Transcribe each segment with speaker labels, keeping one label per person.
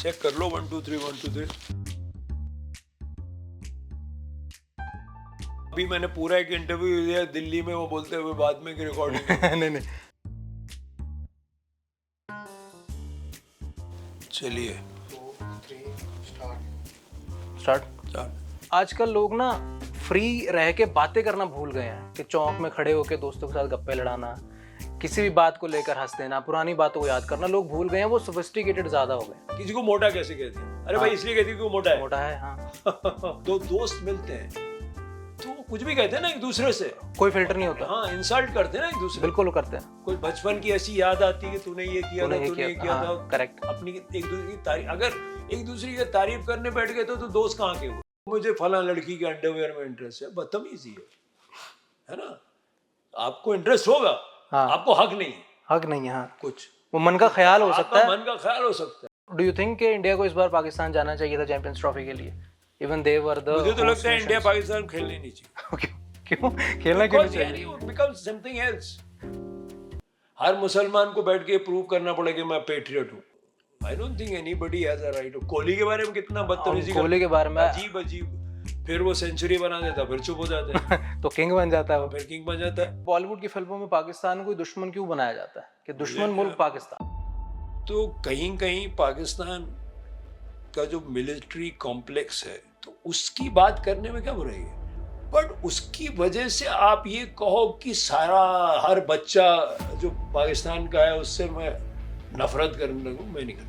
Speaker 1: Check कर लो 1 2 3 1 2 3। अभी मैंने पूरा एक इंटरव्यू दिया दिल्ली में, वो बोलते हुए बाद में की रिकॉर्डिंग
Speaker 2: नहीं नहीं
Speaker 1: चलिए
Speaker 3: 2 3 स्टार्ट।
Speaker 2: स्टार्ट। आजकल लोग ना फ्री रह के बातें करना भूल गए हैं कि चौक में खड़े होकर दोस्तों के साथ गप्पे लड़ाना, किसी भी बात को लेकर हंस देना, पुरानी बातों को याद करना लोग भूल गए हैं। वो सोफिस्टिकेटेड ज्यादा हो गए।
Speaker 1: किसी को मोटा कैसे कहते हैं? अरे भाई इसलिए कहती है कि वो मोटा है।
Speaker 2: मोटा है, हाँ।
Speaker 1: दो दोस्त मिलते हैं तो कुछ भी कहते हैं ना एक दूसरे से,
Speaker 2: कोई फिल्टर नहीं होता।
Speaker 1: हाँ इंसल्ट करते हैं ना एक दूसरे।
Speaker 2: बिल्कुल करते हैं।
Speaker 1: कोई बचपन की ऐसी याद आती है कि तूने ये किया था, तूने ये किया था।
Speaker 2: करेक्ट।
Speaker 1: अपनी एक दूसरे की तारीफ, अगर एक दूसरे की तारीफ करने बैठ गए तो दोस्त कहाँ के हुए? मुझे फला लड़की के अंडरवेयर में इंटरेस्ट है, बदतमीजी है ना? आपको इंटरेस्ट होगा,
Speaker 2: हाँ।
Speaker 1: आपको हक नहीं है।
Speaker 2: हक नहीं है, हाँ।
Speaker 1: कुछ
Speaker 2: वो मन का ख्याल हो सकता है।
Speaker 1: मन का ख्याल हो सकता है।
Speaker 2: डू यू थिंक कि इंडिया को इस बार पाकिस्तान जाना चाहिए था चैंपियंस ट्रॉफी के लिए? इवन दे वर द
Speaker 1: मुझे तो लगता है इंडिया पाकिस्तान खेलने नहीं चाहिए।
Speaker 2: क्यों खेलना क्यों नहीं चाहिए?
Speaker 1: It becomes something else. हर मुसलमान को बैठ के प्रूव करना पड़ेगा कि मैं पेट्रियट हूँ। I don't think anybody has a right. Kohli के बारे में कितना बदतमीजी
Speaker 2: कोहली के बारे में
Speaker 1: अजीब अजीब, फिर वो सेंचुरी बना देता, फिर चुप हो जाता है।
Speaker 2: तो किंग बन जाता है वो।
Speaker 1: फिर किंग बन जाता है।
Speaker 2: बॉलीवुड की फिल्मों में पाकिस्तान को दुश्मन क्यों बनाया जाता है कि दुश्मन मुल्क पाकिस्तान?
Speaker 1: तो कहीं कहीं पाकिस्तान का जो मिलिट्री कॉम्प्लेक्स है तो उसकी बात करने में क्या बुराई है, बट उसकी वजह से आप ये कहो कि सारा हर बच्चा जो पाकिस्तान का है उससे मैं नफरत करने लगूं, मैं नहीं करता।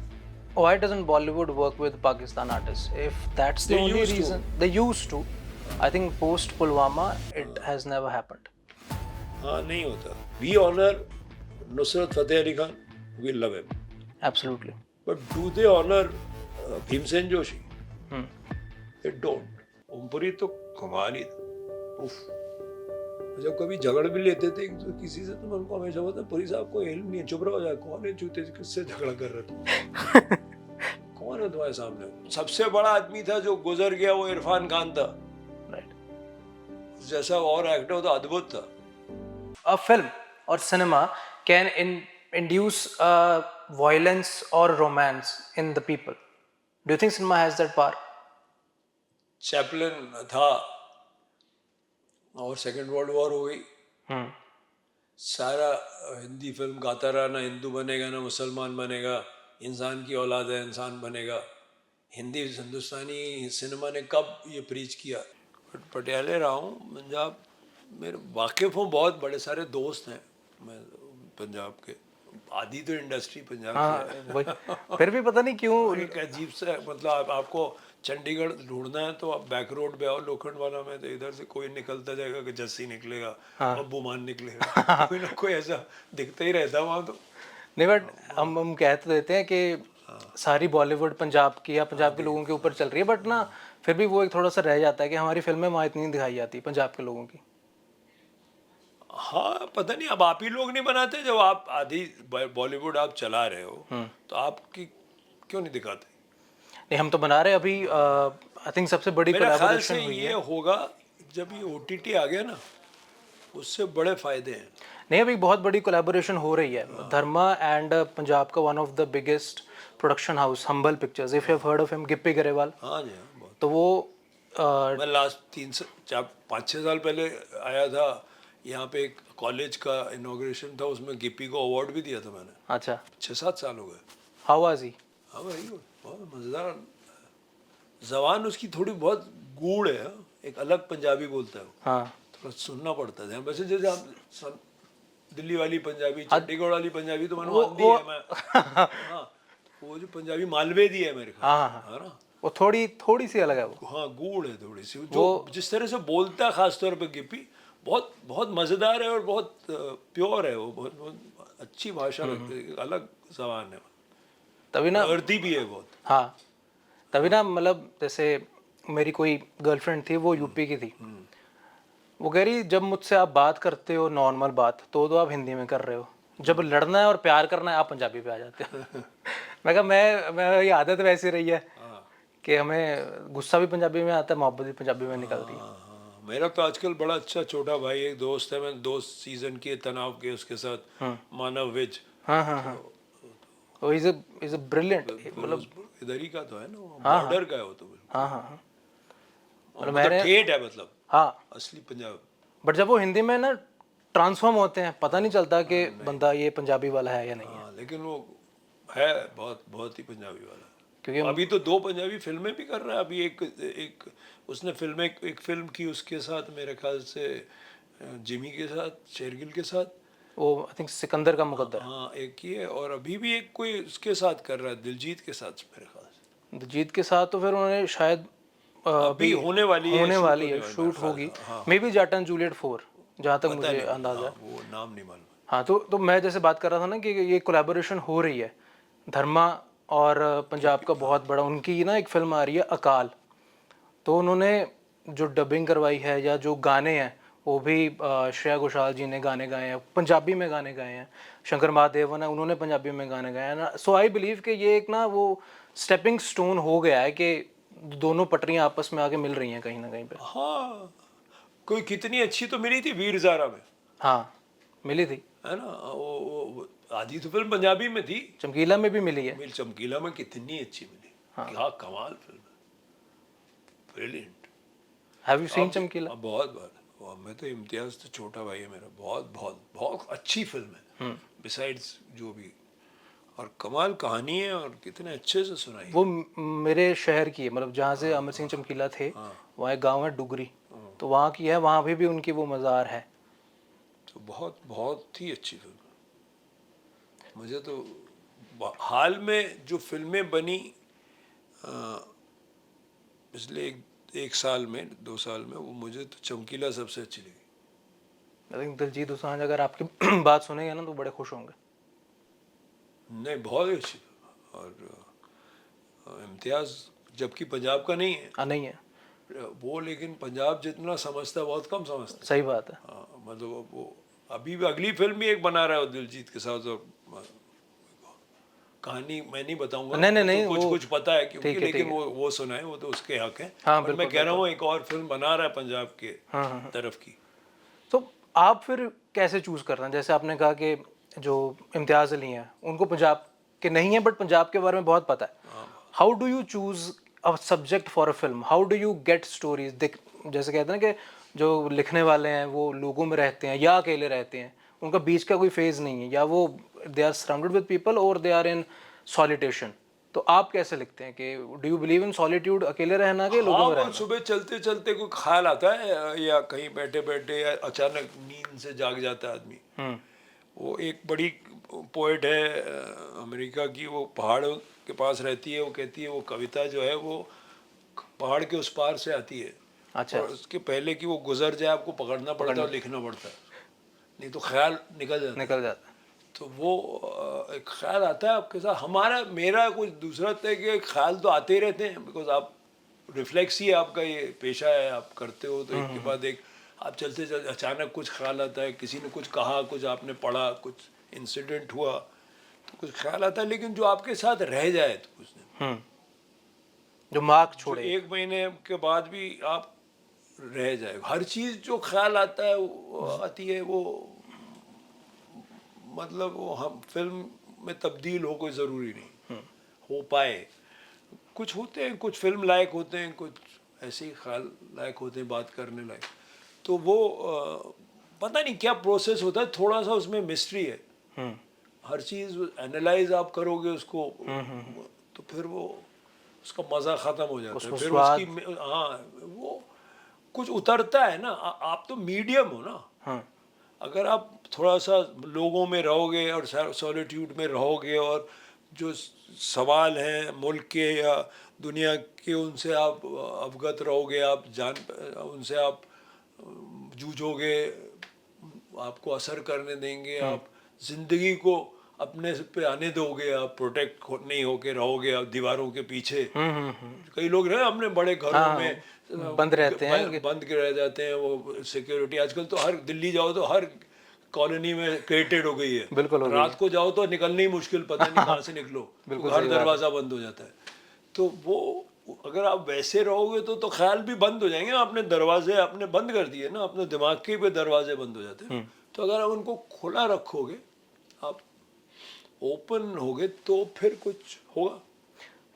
Speaker 2: Why doesn't Bollywood work with Pakistan artists? If that's the
Speaker 1: They
Speaker 2: only
Speaker 1: used to.
Speaker 2: reason, they used to. I think post Pulwama it has never happened.
Speaker 1: हाँ नहीं होता। We honor Nusrat Fateh Ali Khan, we love him,
Speaker 2: Absolutely.
Speaker 1: but do they honor Bhimsen Joshi? They don't. Om Puri तो कमाल ही था। उफ, जब कभी झगड़ भी लेते थे तो किसी से, तो मैं उनको हमेशा बोलता पुरी साहब को इल्म नहीं है, चुप रहो, जाए कौन है जूते से, किससे झगड़ा कर रहे थे? कौन है तुम्हारे सामने? सबसे बड़ा आदमी था जो गुजर गया वो इरफान खान था।
Speaker 2: Right.
Speaker 1: जैसा और एक्टर हो तो अद्भुत था।
Speaker 2: A film or cinema can induce violence or romance in the people. Do you think cinema has that power?
Speaker 1: Chaplin था और सेकेंड वर्ल्ड वॉर हो गई, सारा हिंदी फिल्म गाता रहा, ना हिंदू बनेगा ना मुसलमान बनेगा, इंसान की औलाद है इंसान बनेगा। हिंदी हिंदुस्तानी सिनेमा ने कब ये प्रीच किया? बट पटियाले रहा हूँ, पंजाब मेरे वाकिफ़ हूँ, बहुत बड़े सारे दोस्त हैं मैं पंजाब के, आधी तो इंडस्ट्री पंजाब की है।
Speaker 2: वही फिर भी पता नहीं क्यों
Speaker 1: एक अजीब सा, मतलब आपको चंडीगढ़ ढूंढना है तो आप बैक रोड पे आओ लोखंडवाला में, तो इधर से कोई निकलता जाएगा कि जस्सी निकलेगा, अब्बू मान निकलेगा, कोई ना कोई ऐसा दिखता ही रहता वहाँ तो।
Speaker 2: नहीं, बट हम कह तो देते हैं कि सारी बॉलीवुड पंजाब की या पंजाब के लोगों के ऊपर चल रही है, बट ना फिर भी वो एक थोड़ा सा रह जाता है कि हमारी फिल्में वहाँ इतनी नहीं दिखाई जाती पंजाब के लोगों की।
Speaker 1: हाँ पता नहीं, अब आप ही लोग नहीं बनाते, जब आप आधी बॉलीवुड आप चला रहे हो तो आपकी क्यों नहीं दिखाते?
Speaker 2: नहीं, हम तो बना रहे हैं अभी। आई थिंक सबसे बड़ी
Speaker 1: मेरा ख्याल
Speaker 2: कोलैबोरेशन
Speaker 1: से
Speaker 2: हुई
Speaker 1: ये
Speaker 2: है।
Speaker 1: होगा जब ये OTT आ गया ना, उससे बड़े फायदे हैं।
Speaker 2: नहीं, अभी बहुत बड़ी कोलैबोरेशन हो रही है। धर्मा एंड पंजाब का one of the biggest production house Humble Pictures, if you have heard of him, Gippy Grewal.
Speaker 1: हाँ जी, हाँ, बहुत।
Speaker 2: तो वो
Speaker 1: मैं लास्ट 5-6 साल पहले आया था यहाँ पे, एक कॉलेज का इनॉग्रेशन था, उसमें गिप्पी को अवार्ड भी दिया था मैंने।
Speaker 2: अच्छा,
Speaker 1: 6-7 साल हो गए।
Speaker 2: How was he?
Speaker 1: हाँ भाई बहुत मज़ेदार, जबान उसकी थोड़ी बहुत गूढ़ है, हाँ? एक अलग पंजाबी बोलता है वो,
Speaker 2: हाँ,
Speaker 1: थोड़ा सुनना पड़ता है। वैसे जैसे हम दिल्ली वाली पंजाबी, चंडीगढ़ वाली पंजाबी तो मैंने आंधी है मैं। हाँ, वो जो पंजाबी मालवे दी है मेरे ख्याल,
Speaker 2: हाँ,
Speaker 1: है ना?
Speaker 2: वो थोड़ी सी अलग है वो।
Speaker 1: हाँ गूढ़ है थोड़ी सी, जो जिस तरह से बोलता है खासतौर पे गिप्पी, बहुत बहुत मज़ेदार है और बहुत प्योर है वो, बहुत बहुत अच्छी भाषा लगती है, अलग जबान है,
Speaker 2: तभी ना
Speaker 1: अर्दी भी है बहुत।
Speaker 2: हाँ, तभी ना, मतलब जैसे मेरी कोई गर्लफ्रेंड थी, वो यूपी की थी। वो कह रही जब मुझसे आप बात करते हो नॉर्मल बात तो आप हिंदी में कर रहे हो, जब लड़ना है और प्यार करना है आप पंजाबी पे आ जाते हो। मैं कहा मैं ये आदत वैसी रही है कि हमें गुस्सा भी पंजाबी में आता है, मोहब्बत भी पंजाबी में निकलती है।
Speaker 1: हाँ, मेरा तो आजकल बड़ा अच्छा छोटा भाई एक दोस्त है, मैंने 2 सीजन किए तनाव के उसके साथ, मानव विज।
Speaker 2: हाँ हाँ हाँ, वो इज अ ब्रिलियंट, मतलब
Speaker 1: इधर ही का तो है ना, बॉर्डर का है वो तो बिल्कुल।
Speaker 2: हाँ हाँ हाँ
Speaker 1: मतलब ठेठ है, मतलब
Speaker 2: हाँ।
Speaker 1: असली पंजाब।
Speaker 2: बट जब वो हिंदी में ना ट्रांसफॉर्म होते हैं, पता नहीं चलता कि बंदा ये पंजाबी वाला है या नहीं है।
Speaker 1: हाँ, लेकिन वो है बहुत बहुत ही पंजाबी वाला।
Speaker 2: क्योंकि
Speaker 1: अभी तो 2 पंजाबी फिल्में भी कर रहा है। अभी एक उसने फिल्में, एक फिल्म की उसके साथ, मेरे ख्याल से जिमी के साथ, शेरगिल के साथ।
Speaker 2: वो आई थिंक सिकंदर का मुकद्दर,
Speaker 1: हाँ, एक ही है, और अभी भी एक कोई उसके साथ कर रहा है, दिलजीत के साथ मेरे ख्याल से।
Speaker 2: दिलजीत के साथ। तो फिर उन्होंने शायद
Speaker 1: अभी होने वाली है,
Speaker 2: होने
Speaker 1: शूट
Speaker 2: वाली
Speaker 1: होने
Speaker 2: है,
Speaker 1: वाली
Speaker 2: शूट
Speaker 1: मेरे ख्याल
Speaker 2: होगी
Speaker 1: से। हाँ,
Speaker 2: may be Jat and Juliet 4, जहाँ तक
Speaker 1: पता
Speaker 2: मुझे
Speaker 1: नहीं,
Speaker 2: अंदाजा है।
Speaker 1: हाँ, वो नाम नहीं मालूम।
Speaker 2: हाँ, तो मैं जैसे बात कर रहा था ना कि ये कोलैबोरेशन हो रही है धर्मा और पंजाब का बहुत बड़ा, उनकी ना एक फिल्म आ रही है अकाल। तो उन्होंने जो डबिंग करवाई है या जो गाने हैं वो भी श्रेया घोषाल जी ने गाने गाए हैं, पंजाबी में गाने गाए हैं। शंकर महादेवन है, उन्होंने पंजाबी में गाने गाए हैं ना। सो आई बिलीव कि ये एक ना वो स्टेपिंग स्टोन हो गया है कि दोनों पटरियां आपस में आके मिल रही हैं कहीं ना कहीं पे।
Speaker 1: हाँ, कोई कितनी अच्छी तो मिली थी वीर ज़ारा में,
Speaker 2: हाँ, मिली थी।
Speaker 1: है ना। वो आधी तो फिल्म पंजाबी में थी।
Speaker 2: चमकीला में भी मिली है।
Speaker 1: मिल चमकीला में कितनी अच्छी मिली। क्या कमाल फिल्म है, ब्रिलियंट।
Speaker 2: हैव यू सीन चमकीला?
Speaker 1: अब बहुत बार, और मैं तो, इम्तियाज तो छोटा भाई है मेरा, बहुत बहुत बहुत अच्छी फिल्म है। बिसाइड्स जो भी, और कमाल कहानी है, और कितने अच्छे से सुनाई है।
Speaker 2: वो मेरे शहर की है, मतलब जहाँ से अमर सिंह चमकीला थे वहाँ एक गांव है डुगरी, तो वहाँ की है, वहाँ भी उनकी वो मज़ार है।
Speaker 1: तो बहुत बहुत ही अच्छी फिल्म है। मुझे तो हाल में जो फिल्में बनी पिछले एक साल में, 2 साल में, वो मुझे तो चमकीला सबसे अच्छी लगी।
Speaker 2: आई थिंक दिलजीत दोसांझ अगर आपकी बात सुनेंगे ना तो बड़े खुश होंगे।
Speaker 1: नहीं, बहुत ही अच्छी फिल्म। और इम्तियाज जबकि पंजाब का नहीं है
Speaker 2: नहीं है,
Speaker 1: वो, लेकिन पंजाब जितना समझता है बहुत कम समझता है।
Speaker 2: सही बात है।
Speaker 1: हाँ, मतलब वो अभी भी अगली फिल्म भी एक बना रहा है वो दिलजीत के साथ, और कहानी मैं नहीं बताऊंगा।
Speaker 2: नहीं,
Speaker 1: तो कुछ कुछ पता है क्योंकि,
Speaker 2: ठीक है,
Speaker 1: लेकिन वो सुना है, वो तो उसके हक है।
Speaker 2: हाँ,
Speaker 1: बट मैं कह रहा हूँ एक और फिल्म बना रहा है पंजाब के तरफ की।
Speaker 2: तो आप फिर कैसे चूज़ करते हैं? जैसे आपने कहा कि जो इम्तियाज़ अली हैं उनको पंजाब के नहीं है बट पंजाब के बारे में बहुत पता है। How do you choose a subject for a film? How do you get stories? जैसे कहते हैं ना कि जो लिखने वाले हैं वो लोगों में रहते हैं या अकेले रहते हैं, उनका बीच का कोई फेज़ नहीं है, या वो they are surrounded with people और दे आर इन सॉलिटेशन। तो आप कैसे लिखते हैं कि do you believe in solitude, अकेले रहना के लोगों में रहना?
Speaker 1: सुबह चलते चलते कोई ख्याल आता है, या कहीं बैठे बैठे अचानक नींद से जाग जाता है आदमी। वो एक बड़ी पोएट है अमेरिका की, वो पहाड़ के पास रहती है, वो कहती है वो कविता जो है वो पहाड़ के उस पार से आती है।
Speaker 2: अच्छा।
Speaker 1: और उसके पहले कि वो गुजर जाए आपको पकड़ना पड़ता है और लिखना पड़ता है, नहीं तो ख्याल निकल जाता है।
Speaker 2: निकल जाता है।
Speaker 1: तो वो एक ख्याल आता है आपके साथ। मेरा कुछ दूसरा है कि ख्याल तो आते ही रहते हैं, बिकॉज आप रिफ्लेक्स ही है आपका, ये पेशा है, आप करते हो तो एक के बाद एक आप चलते चलते अचानक कुछ ख्याल आता है, किसी ने कुछ कहा, कुछ आपने पढ़ा, कुछ इंसिडेंट हुआ, तो कुछ ख्याल आता है। लेकिन जो आपके साथ रह जाए तो कुछ नहीं,
Speaker 2: जो मार्क छोड़े,
Speaker 1: 1 महीने के बाद भी आप रह जाए। हर चीज़ जो ख्याल आता है वो आती है, वो मतलब वो हम फिल्म में तब्दील हो कोई ज़रूरी नहीं हो पाए। कुछ होते हैं, कुछ फिल्म लायक होते हैं, कुछ ऐसे ही ख्याल लायक होते हैं, बात करने लायक। तो वो पता नहीं क्या प्रोसेस होता है, थोड़ा सा उसमें मिस्ट्री है। हर चीज़ एनालाइज आप करोगे उसको तो फिर वो उसका मज़ा ख़त्म हो जाता है। फिर उसकी वो कुछ उतरता है ना। आप तो मीडियम हो ना। अगर आप थोड़ा सा लोगों में रहोगे और सॉलिट्यूड में रहोगे और जो सवाल हैं मुल्क के या दुनिया के उनसे आप अवगत रहोगे, आप उनसे आप जूझोगे, आपको असर करने देंगे, आप ज़िंदगी को अपने पे आने दोगे, आप प्रोटेक्ट नहीं होके रहोगे आप दीवारों के पीछे। कई लोग रहे अपने बड़े घरों में
Speaker 2: बंद रहते हैं,
Speaker 1: बंद के रह जाते हैं। वो सिक्योरिटी आजकल तो हर दिल्ली जाओ तो हर कॉलोनी में क्रिएटेड हो गई है।
Speaker 2: बिल्कुल
Speaker 1: रात को जाओ तो निकलना ही मुश्किल, पता नहीं कहाँ से निकलो, हर दरवाज़ा बंद हो जाता है। तो वो अगर आप वैसे रहोगे तो ख्याल भी बंद हो जाएंगे। आपने दरवाजे अपने बंद कर दिए ना, अपने दिमाग के भी दरवाजे बंद हो जाते हैं। तो अगर आप उनको खुला रखोगे आप ओपन हो गए तो फिर कुछ होगा।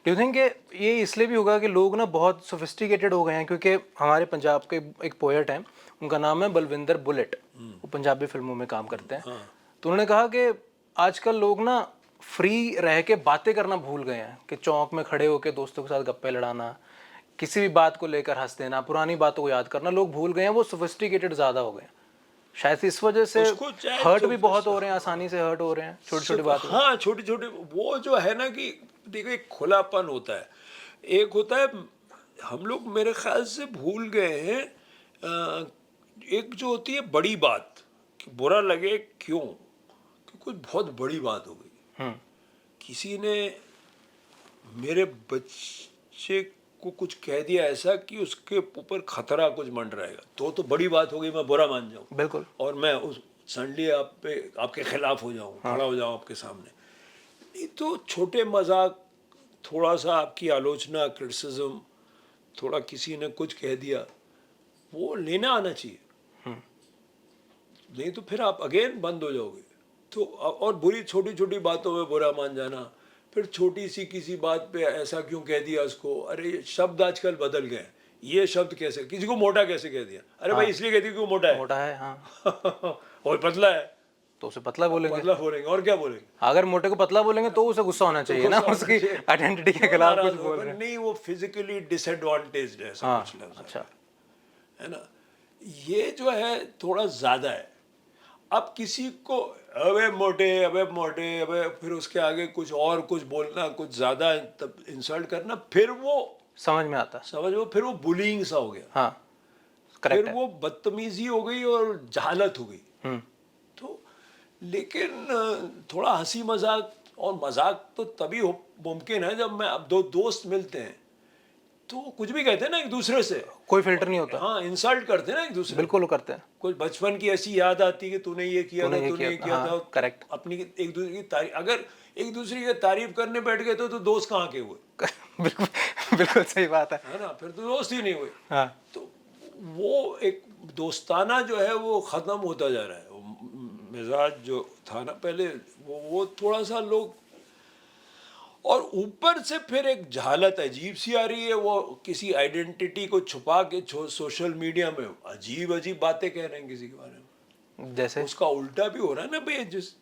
Speaker 2: डू यू थिंक ये इसलिए भी होगा कि लोग ना बहुत सोफिस्टिकेटेड हो गए हैं, क्योंकि हमारे पंजाब के एक पोएट हैं, उनका नाम है बलविंदर बुलेट, वो पंजाबी फिल्मों में काम करते हैं। तो उन्होंने कहा कि आजकल लोग ना फ्री रह के बातें करना भूल गए हैं, कि चौक में खड़े होकर दोस्तों के साथ गप्पे लड़ाना, किसी भी बात को लेकर हंस देना, पुरानी बातों को याद करना लोग भूल गए हैं, वो सोफिस्टिकेटेड ज़्यादा हो गए हैं। शायद इस वजह से हर्ट भी बहुत हो रहे हैं, आसानी से हर्ट हो रहे हैं छोटी छोटी बात।
Speaker 1: हाँ, छोटे छोटे वो जो है ना कि देखो एक खुलापन होता है, एक होता है हम लोग मेरे ख्याल से भूल गए हैं एक जो होती है बड़ी बात, कि बुरा लगे क्यों, कि कुछ बहुत बड़ी बात हो गई, किसी ने मेरे बच्चे को कुछ कह दिया ऐसा कि उसके ऊपर खतरा कुछ मंडराएगा, तो बड़ी बात हो गई, मैं बुरा मान जाऊँ
Speaker 2: बिल्कुल,
Speaker 1: और मैं उस सडनली आपके खिलाफ हो जाऊँ, खड़ा हो जाऊँ आपके सामने। नहीं तो छोटे मजाक, थोड़ा सा आपकी आलोचना, क्रिटिसिज्म, थोड़ा किसी ने कुछ कह दिया, वो लेना आना चाहिए, नहीं तो फिर आप अगेन बंद हो जाओगे। तो और बुरी छोटी छोटी बातों में बुरा मान जाना, फिर छोटी सी किसी बात पे ऐसा क्यों कह दिया उसको, अरे शब्द आजकल बदल गए, ये शब्द कैसे, किसी को मोटा कैसे कह दिया, अरे भाई इसलिए कह दिया क्यों मोटा है,
Speaker 2: मोटा है, हाँ
Speaker 1: और पतला है
Speaker 2: तो उसे पतला बोलेंगे,
Speaker 1: पतला बोलेंगे, और क्या बोलेंगे।
Speaker 2: अगर मोटे को पतला बोलेंगे तो उसे गुस्सा होना चाहिए ना, उसकी आइडेंटिटी के खिलाफ कुछ बोल रहे हैं।
Speaker 1: नहीं, वो फिजिकली डिसएडवांटेज्ड है, ऐसा कुछ लफ्ज़
Speaker 2: अच्छा
Speaker 1: है ना, ये जो है थोड़ा ज़्यादा है। अब किसी को अबे मोटे, अबे फिर उसके आगे कुछ और कुछ बोलना, कुछ ज़्यादा इंसल्ट करना, फिर वो
Speaker 2: समझ में आता,
Speaker 1: फिर वो बुलिंग सा हो गया,
Speaker 2: हाँ
Speaker 1: फिर
Speaker 2: करेक्ट है।
Speaker 1: वो बदतमीजी हो गई और जहालत हो गई। तो लेकिन थोड़ा हंसी मजाक, और मजाक तो तभी मुमकिन है जब मैं अब दो दोस्त मिलते हैं तो कुछ भी कहते हैं ना एक दूसरे से,
Speaker 2: कोई फिल्टर नहीं होता,
Speaker 1: हाँ इंसल्ट करते हैं ना एक दूसरे,
Speaker 2: बिल्कुल वो करते हैं,
Speaker 1: कुछ बचपन की ऐसी याद आती है कि तूने ये किया था, तूने ये किया था,
Speaker 2: करेक्ट,
Speaker 1: अपनी एक दूसरे की तारीफ, अगर एक दूसरे की तारीफ करने बैठ गए तो दोस्त कहाँ के हुए,
Speaker 2: बिल्कुल बिल्कुल सही बात है
Speaker 1: ना, फिर तो दोस्त ही नहीं हुए।
Speaker 2: हाँ।
Speaker 1: तो वो एक दोस्ताना जो है वो ख़त्म होता जा रहा है, मिजाज जो था ना पहले, वो थोड़ा सा लोग, और ऊपर से फिर एक जहालत अजीब सी आ रही है, वो किसी आइडेंटिटी को छुपा के सोशल मीडिया में अजीब अजीब बातें कह रहे हैं किसी के बारे में,
Speaker 2: जैसे
Speaker 1: उसका उल्टा भी हो रहा है ना भाई, जिस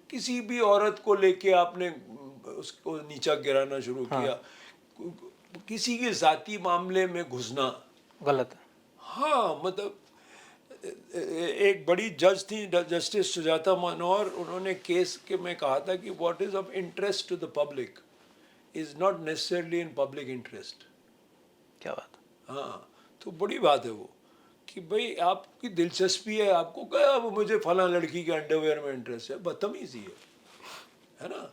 Speaker 1: किसी भी औरत को लेके आपने उसको नीचा गिराना शुरू किया, किसी के जाती मामले में घुसना
Speaker 2: गलत है।
Speaker 1: हाँ, मतलब एक बड़ी जज थी, जस्टिस सुजाता मनोहर, उन्होंने केस के में कहा था कि what is of interest to the public is not necessarily in public interest.
Speaker 2: क्या बात,
Speaker 1: हाँ, तो बड़ी बात है वो कि भाई आपकी दिलचस्पी है, आपको क्या वो मुझे फला लड़की के अंडरवेयर में इंटरेस्ट है, बदतमीजी है ना,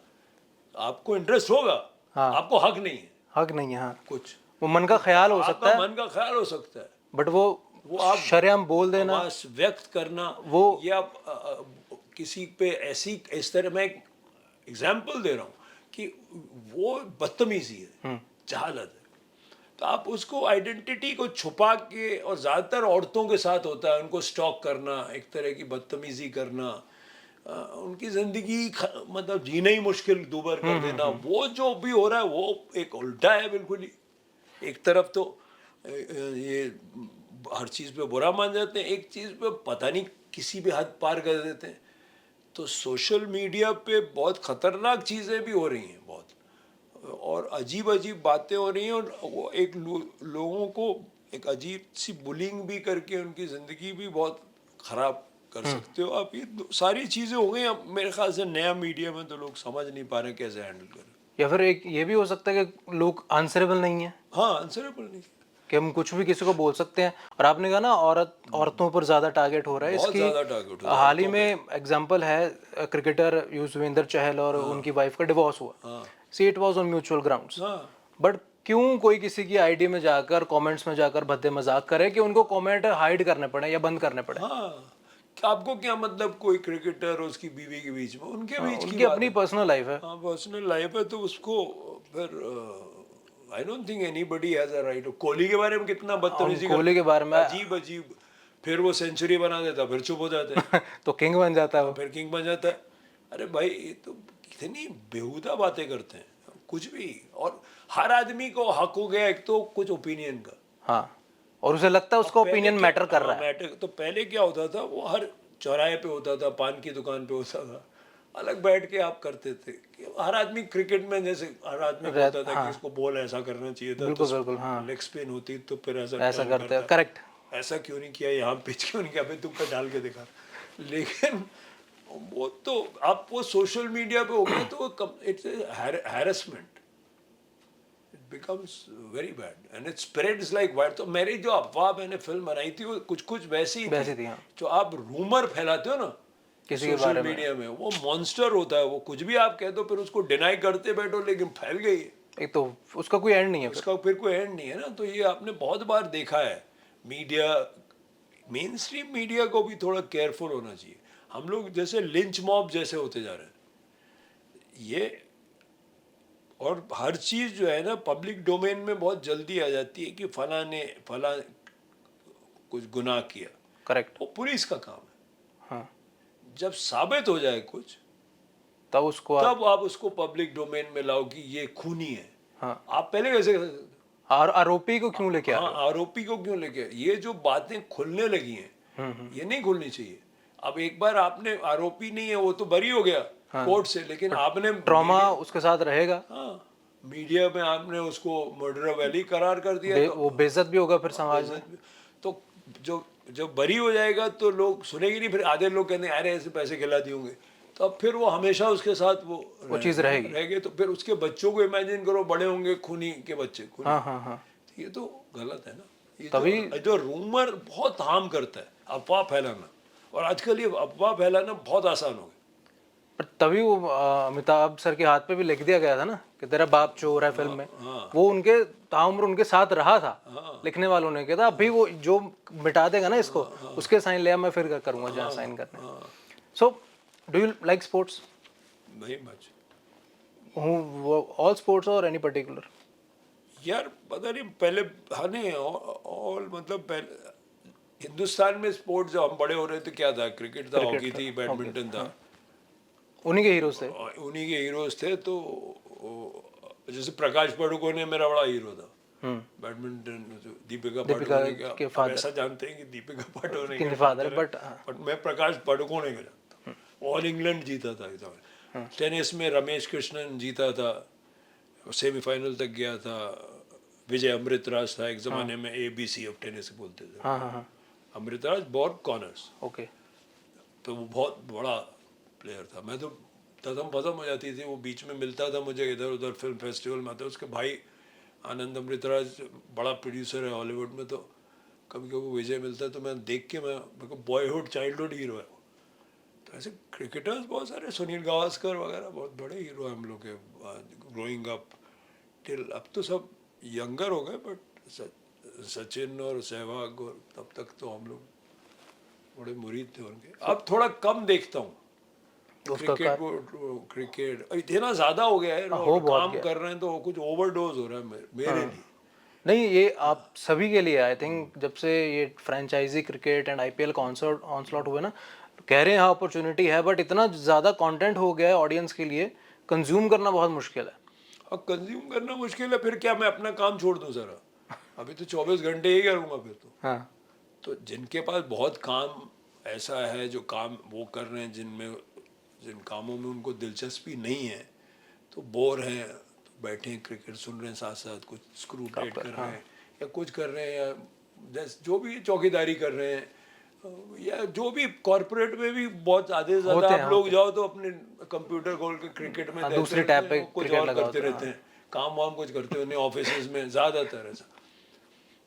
Speaker 1: आपको इंटरेस्ट होगा,
Speaker 2: हाँ।
Speaker 1: आपको हक नहीं है,
Speaker 2: हक नहीं है, हाँ
Speaker 1: कुछ
Speaker 2: वो मन का ख्याल हो सकता है,
Speaker 1: मन का ख्याल हो सकता है,
Speaker 2: बट वो
Speaker 1: आप
Speaker 2: शर्म बोल देना,
Speaker 1: व्यक्त करना,
Speaker 2: वो
Speaker 1: या किसी पे ऐसी, इस तरह मैं एक एग्जाम्पल दे रहा हूँ कि वो बदतमीजी है, जहालत है, तो आप उसको आइडेंटिटी को छुपा के, और ज़्यादातर औरतों के साथ होता है, उनको स्टॉक करना, एक तरह की बदतमीजी करना, उनकी ज़िंदगी मतलब जीना ही मुश्किल दूबर कर देना, वो जो भी हो रहा है वो एक उल्टा है बिल्कुल ही। एक तरफ तो ये हर चीज़ पे बुरा मान जाते हैं, एक चीज़ पे पता नहीं किसी भी हद पार कर देते हैं। तो सोशल मीडिया पे बहुत ख़तरनाक चीज़ें भी हो रही हैं, बहुत, और अजीब अजीब बातें हो रही हैं, और वो एक लोगों को एक अजीब सी बुलिंग भी करके उनकी ज़िंदगी भी बहुत ख़राब कर सकते हो आप। ये सारी चीज़ें हो गई। अब मेरे ख्याल से नया मीडिया में तो लोग समझ नहीं पा रहे कैसे हैंडल करें।
Speaker 2: या फिर एक ये भी हो सकता है कि लोग आंसरेबल नहीं है।
Speaker 1: हाँ, आंसरेबल नहीं
Speaker 2: कि हम कुछ भी किसी को बोल सकते हैं। और आपने कहा ना औरतों पर ज़्यादा टारगेट हो रहा है, इसकी हाल ही में एग्जांपल है क्रिकेटर युजवेंद्र चहल और उनकी वाइफ का डिवोर्स हुआ। See it was on mutual grounds, but क्यों कोई किसी की आईडी में जाकर कमेंट्स में जाकर भद्दे मजाक करे कि उनको कमेंट हाइड करने पड़े या बंद करने पड़े।
Speaker 1: आपको क्या मतलब कोई क्रिकेटर और उसकी बीवी के बीच में, उनके बीच
Speaker 2: की अपनी पर्सनल लाइफ है।
Speaker 1: हाँ, पर्सनल लाइफ है, तो उसको फिर I don't think anybody has a right. Kohli के बारे में कितना बदतमीजी,
Speaker 2: कोहली के बारे में
Speaker 1: अजीब अजीब, फिर वो सेंचुरी बना देता, फिर चुप हो जाते हैं
Speaker 2: तो किंग बन जाता है वो,
Speaker 1: फिर किंग बन जाता है। अरे भाई, तो कितनी बेहुदा बातें करते हैं कुछ भी। और हर आदमी को हक हो गया एक तो कुछ ओपिनियन का।
Speaker 2: हाँ, और उसे लगता है उसका ओपिनियन मैटर कर रहा है।
Speaker 1: मैटर तो पहले क्या होता था, वो हर चौराहे पे होता था, पान की दुकान पे होता था, अलग बैठ के आप करते थे कि हर आदमी क्रिकेट में जैसे हर आदमी को होता था कि इसको बॉल ऐसा करना चाहिए था,
Speaker 2: बिल्कुल
Speaker 1: तो
Speaker 2: बिल्कुल, हाँ,
Speaker 1: लेग स्पिन होती तो फिर ऐसा
Speaker 2: ऐसा
Speaker 1: turn
Speaker 2: करते हैं,
Speaker 1: करता।
Speaker 2: करेक्ट।
Speaker 1: ऐसा क्यों नहीं किया, यहाँ पिच क्यों नहीं किया, फिर तुक्का डाल के दिखा। लेकिन वो तो आप वो सोशल मीडिया पे हो गया तो it's harassment, it becomes very bad and it spreads like wide. तो मेरी जो अफवाह मैंने फिल्म बनाई थी वो कुछ कुछ वैसी ही
Speaker 2: वैसी
Speaker 1: थी।
Speaker 2: थी, हाँ।
Speaker 1: जो आप रूमर फैलाते हो ना
Speaker 2: किसी के
Speaker 1: सोशल
Speaker 2: बारे में।
Speaker 1: मीडिया में, वो मॉन्स्टर होता है। वो कुछ भी आप कह दो फिर उसको डिनाई करते बैठो, लेकिन फैल गई है,
Speaker 2: एक तो उसका कोई एंड नहीं है फिर।
Speaker 1: उसका फिर कोई एंड नहीं है ना। तो ये आपने बहुत बार देखा है। मीडिया, मेन स्ट्रीम मीडिया को भी थोड़ा केयरफुल होना चाहिए। हम लोग जैसे लिंच मॉब जैसे होते जा रहे हैं ये, और हर चीज़ जो है ना पब्लिक डोमेन में बहुत जल्दी आ जाती है कि फला ने फला कुछ गुनाह किया,
Speaker 2: करेक्ट।
Speaker 1: वो पुलिस का काम है।
Speaker 2: हाँ,
Speaker 1: जब साबित हो जाए कुछ,
Speaker 2: तब उसको आप,
Speaker 1: तब आप उसको पब्लिक डोमेन में लाओ कि ये खूनी है।
Speaker 2: हाँ,
Speaker 1: आप पहले कैसे कर सकते थे?
Speaker 2: और आरोपी को क्यों लेके आ
Speaker 1: हाँ,
Speaker 2: रहे हो?
Speaker 1: आरोपी को क्यों लेके, ये जो बातें खुलने लगी हैं ये नहीं खुलनी चाहिए। अब एक बार आपने, आरोपी नहीं है वो तो बरी हो गया कोर्ट से, लेकिन आपने
Speaker 2: ट्रॉमा उसके साथ रहेगा,
Speaker 1: हाँ मीडिया में आपने उसको मर्डर वैली करार कर दिया,
Speaker 2: वो बेइज्जत भी होगा फिर समाज में।
Speaker 1: तो जो जब बरी हो जाएगा तो लोग सुनेंगे नहीं। फिर आधे लोग कहते हैं अरे ऐसे पैसे खिला दिए होंगे, तो अब फिर वो हमेशा उसके साथ वो
Speaker 2: चीज़ रहेगी।
Speaker 1: रहेगी। तो फिर उसके बच्चों को इमेजिन करो, बड़े होंगे खूनी के बच्चे, खूनी।
Speaker 2: हाँ हाँ हाँ,
Speaker 1: ये तो गलत है ना। ये
Speaker 2: तभी
Speaker 1: जो रूमर बहुत हार्म करता है, अफवाह फैलाना, और आजकल ये अफवाह फैलाना बहुत आसान हो गया।
Speaker 2: पर तभी वो अमिताभ सर के हाथ पे भी लिख दिया गया था ना कि तेरा बाप चोर है फिल्म में। वो उनके ताउम्र उनके साथ रहा था, लिखने वालों ने कहा था अभी वो जो मिटा देगा ना इसको, उसके साइन ले मैं फिर करूंगा जहाँ साइन करने। सो do you like sports?
Speaker 1: Very much.
Speaker 2: All sports और एनी पर्टिकुलर?
Speaker 1: यार पता नहीं, पहले हाँ नहीं ऑल, मतलब पहले हिंदुस्तान में स्पोर्ट्स जब हम बड़े हो रहे थे क्या था, क्रिकेट था, हॉकी थी, बैडमिंटन था,
Speaker 2: उन्हीं के हीरोज थे।
Speaker 1: उन्हीं के हीरोज थे। तो जैसे प्रकाश पाडुकोने मेरा बड़ा हीरो था बैडमिंटन। दीपिका पाडुकोने
Speaker 2: के
Speaker 1: का ऐसा जानते हैं कि दीपिका पाडुकोने के
Speaker 2: फादर, बट
Speaker 1: मैं प्रकाश पाडुकोने का जानता हूँ। ऑल इंग्लैंड जीता था इस बार। टेनिस में रमेश कृष्णन जीता था, सेमीफाइनल तक गया था। विजय अमृतराज था एक ज़माने में, ABC ऑफ टेनिस बोलते थे।
Speaker 2: हाँ हाँ हाँ,
Speaker 1: अमृतराज बॉर्ग कॉर्नर्स,
Speaker 2: ओके।
Speaker 1: तो वो बहुत बड़ा प्लेयर था। मैं तो तदम पदम हो जाती थी, वो बीच में मिलता था मुझे इधर उधर फिल्म फेस्टिवल में। आता उसके भाई आनंद अमृतराज बड़ा प्रोड्यूसर है हॉलीवुड में, तो कभी कभी विजय मिलता है तो मैं देख के, मेरे को बॉयहुड चाइल्डहुड हीरो है वो। तो ऐसे क्रिकेटर्स बहुत सारे, सुनील गावस्कर वगैरह बहुत बड़े हीरो हैं हम लोग के ग्रोइंग अप टिल। अब तो सब यंगर हो गए, बट सचिन और सहवाग और तब तक तो हम लोग बड़े मुरीद थे उनके। अब थोड़ा कम देखता हूँ क्रिकेट इतना ज़्यादा हो गया है, और काम कर रहे हैं तो कुछ ओवरडोज हो रहा है मेरे लिए।
Speaker 2: नहीं, ये आप सभी के लिए आई थिंक, जब से ये फ्रेंचाइजी क्रिकेट एंड IPL का ऑनस्लॉट हुए ना, कह रहे हैं हाँ अपॉर्चुनिटी है, बट इतना ज़्यादा कंटेंट हो गया है ऑडियंस के लिए, कंज्यूम करना बहुत मुश्किल है।
Speaker 1: अब कंज्यूम करना मुश्किल है, फिर क्या मैं अपना काम छोड़ दूँ सारा? अभी तो 24 घंटे ही करूँगा फिर तो।
Speaker 2: हाँ,
Speaker 1: तो जिनके पास बहुत काम ऐसा है, जो काम वो कर रहे हैं, जिन कामों में उनको दिलचस्पी नहीं है, तो बोर हैं, तो बैठे हैं क्रिकेट सुन रहे हैं, साथ साथ कुछ स्क्रू टाइट कर रहे हैं या कुछ कर रहे हैं, या जो भी चौकीदारी कर रहे हैं, या जो भी कॉर्पोरेट में भी बहुत ज़्यादा से ज़्यादा आप लोग जाओ तो अपने कंप्यूटर खोल के क्रिकेट में
Speaker 2: दूसरी टैब पे
Speaker 1: कुछ और करते रहते हैं, काम वाम कुछ करते हैं ऑफिस में ज़्यादातर ऐसा।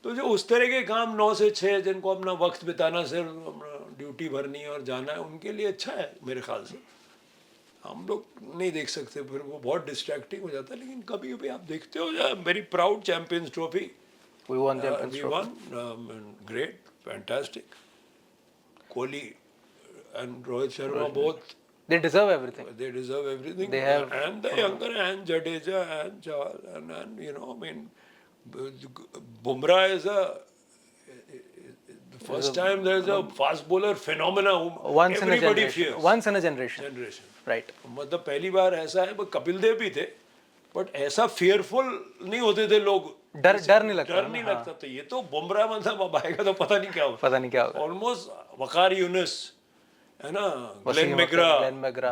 Speaker 1: तो जो उस तरह के काम 9 से 6 जिनको अपना वक्त बिताना, सिर्फ अपना ड्यूटी भरनी है और जाना है, उनके लिए अच्छा है मेरे ख्याल से। हम लोग नहीं देख सकते, फिर वो बहुत डिस्ट्रैक्टिंग हो जाता है। लेकिन कभी कभी आप देखते हो, very proud champions trophy
Speaker 2: we won Champions
Speaker 1: we
Speaker 2: Trophy.
Speaker 1: won, great, fantastic. Kohli and Rohit Sharma both,
Speaker 2: They deserve everything.
Speaker 1: they deserve everything.
Speaker 2: They have,
Speaker 1: and the younger, and Jadeja and Chahal, and you know, I mean, Bumrah is the first time there is a fast bowler phenomena whom
Speaker 2: once in a
Speaker 1: everybody
Speaker 2: generation.
Speaker 1: fears.
Speaker 2: Once in a generation. Right
Speaker 1: मतलब पहली बार ऐसा है, कपिल देव भी थे, but ऐसा fearful नहीं होते थे लोग,
Speaker 2: डर नहीं लगता
Speaker 1: डर
Speaker 2: ना,
Speaker 1: नहीं
Speaker 2: हाँ।
Speaker 1: लगता। तो ये तो बुमराह मतलब अब आएगा तो पता नहीं क्या होगा,
Speaker 2: पता नहीं क्या होगा।
Speaker 1: ऑलमोस्ट वकार यूनुस है ना, Glenn
Speaker 2: Wasim
Speaker 1: McGrath,
Speaker 2: Akhtar, Glenn McGrath,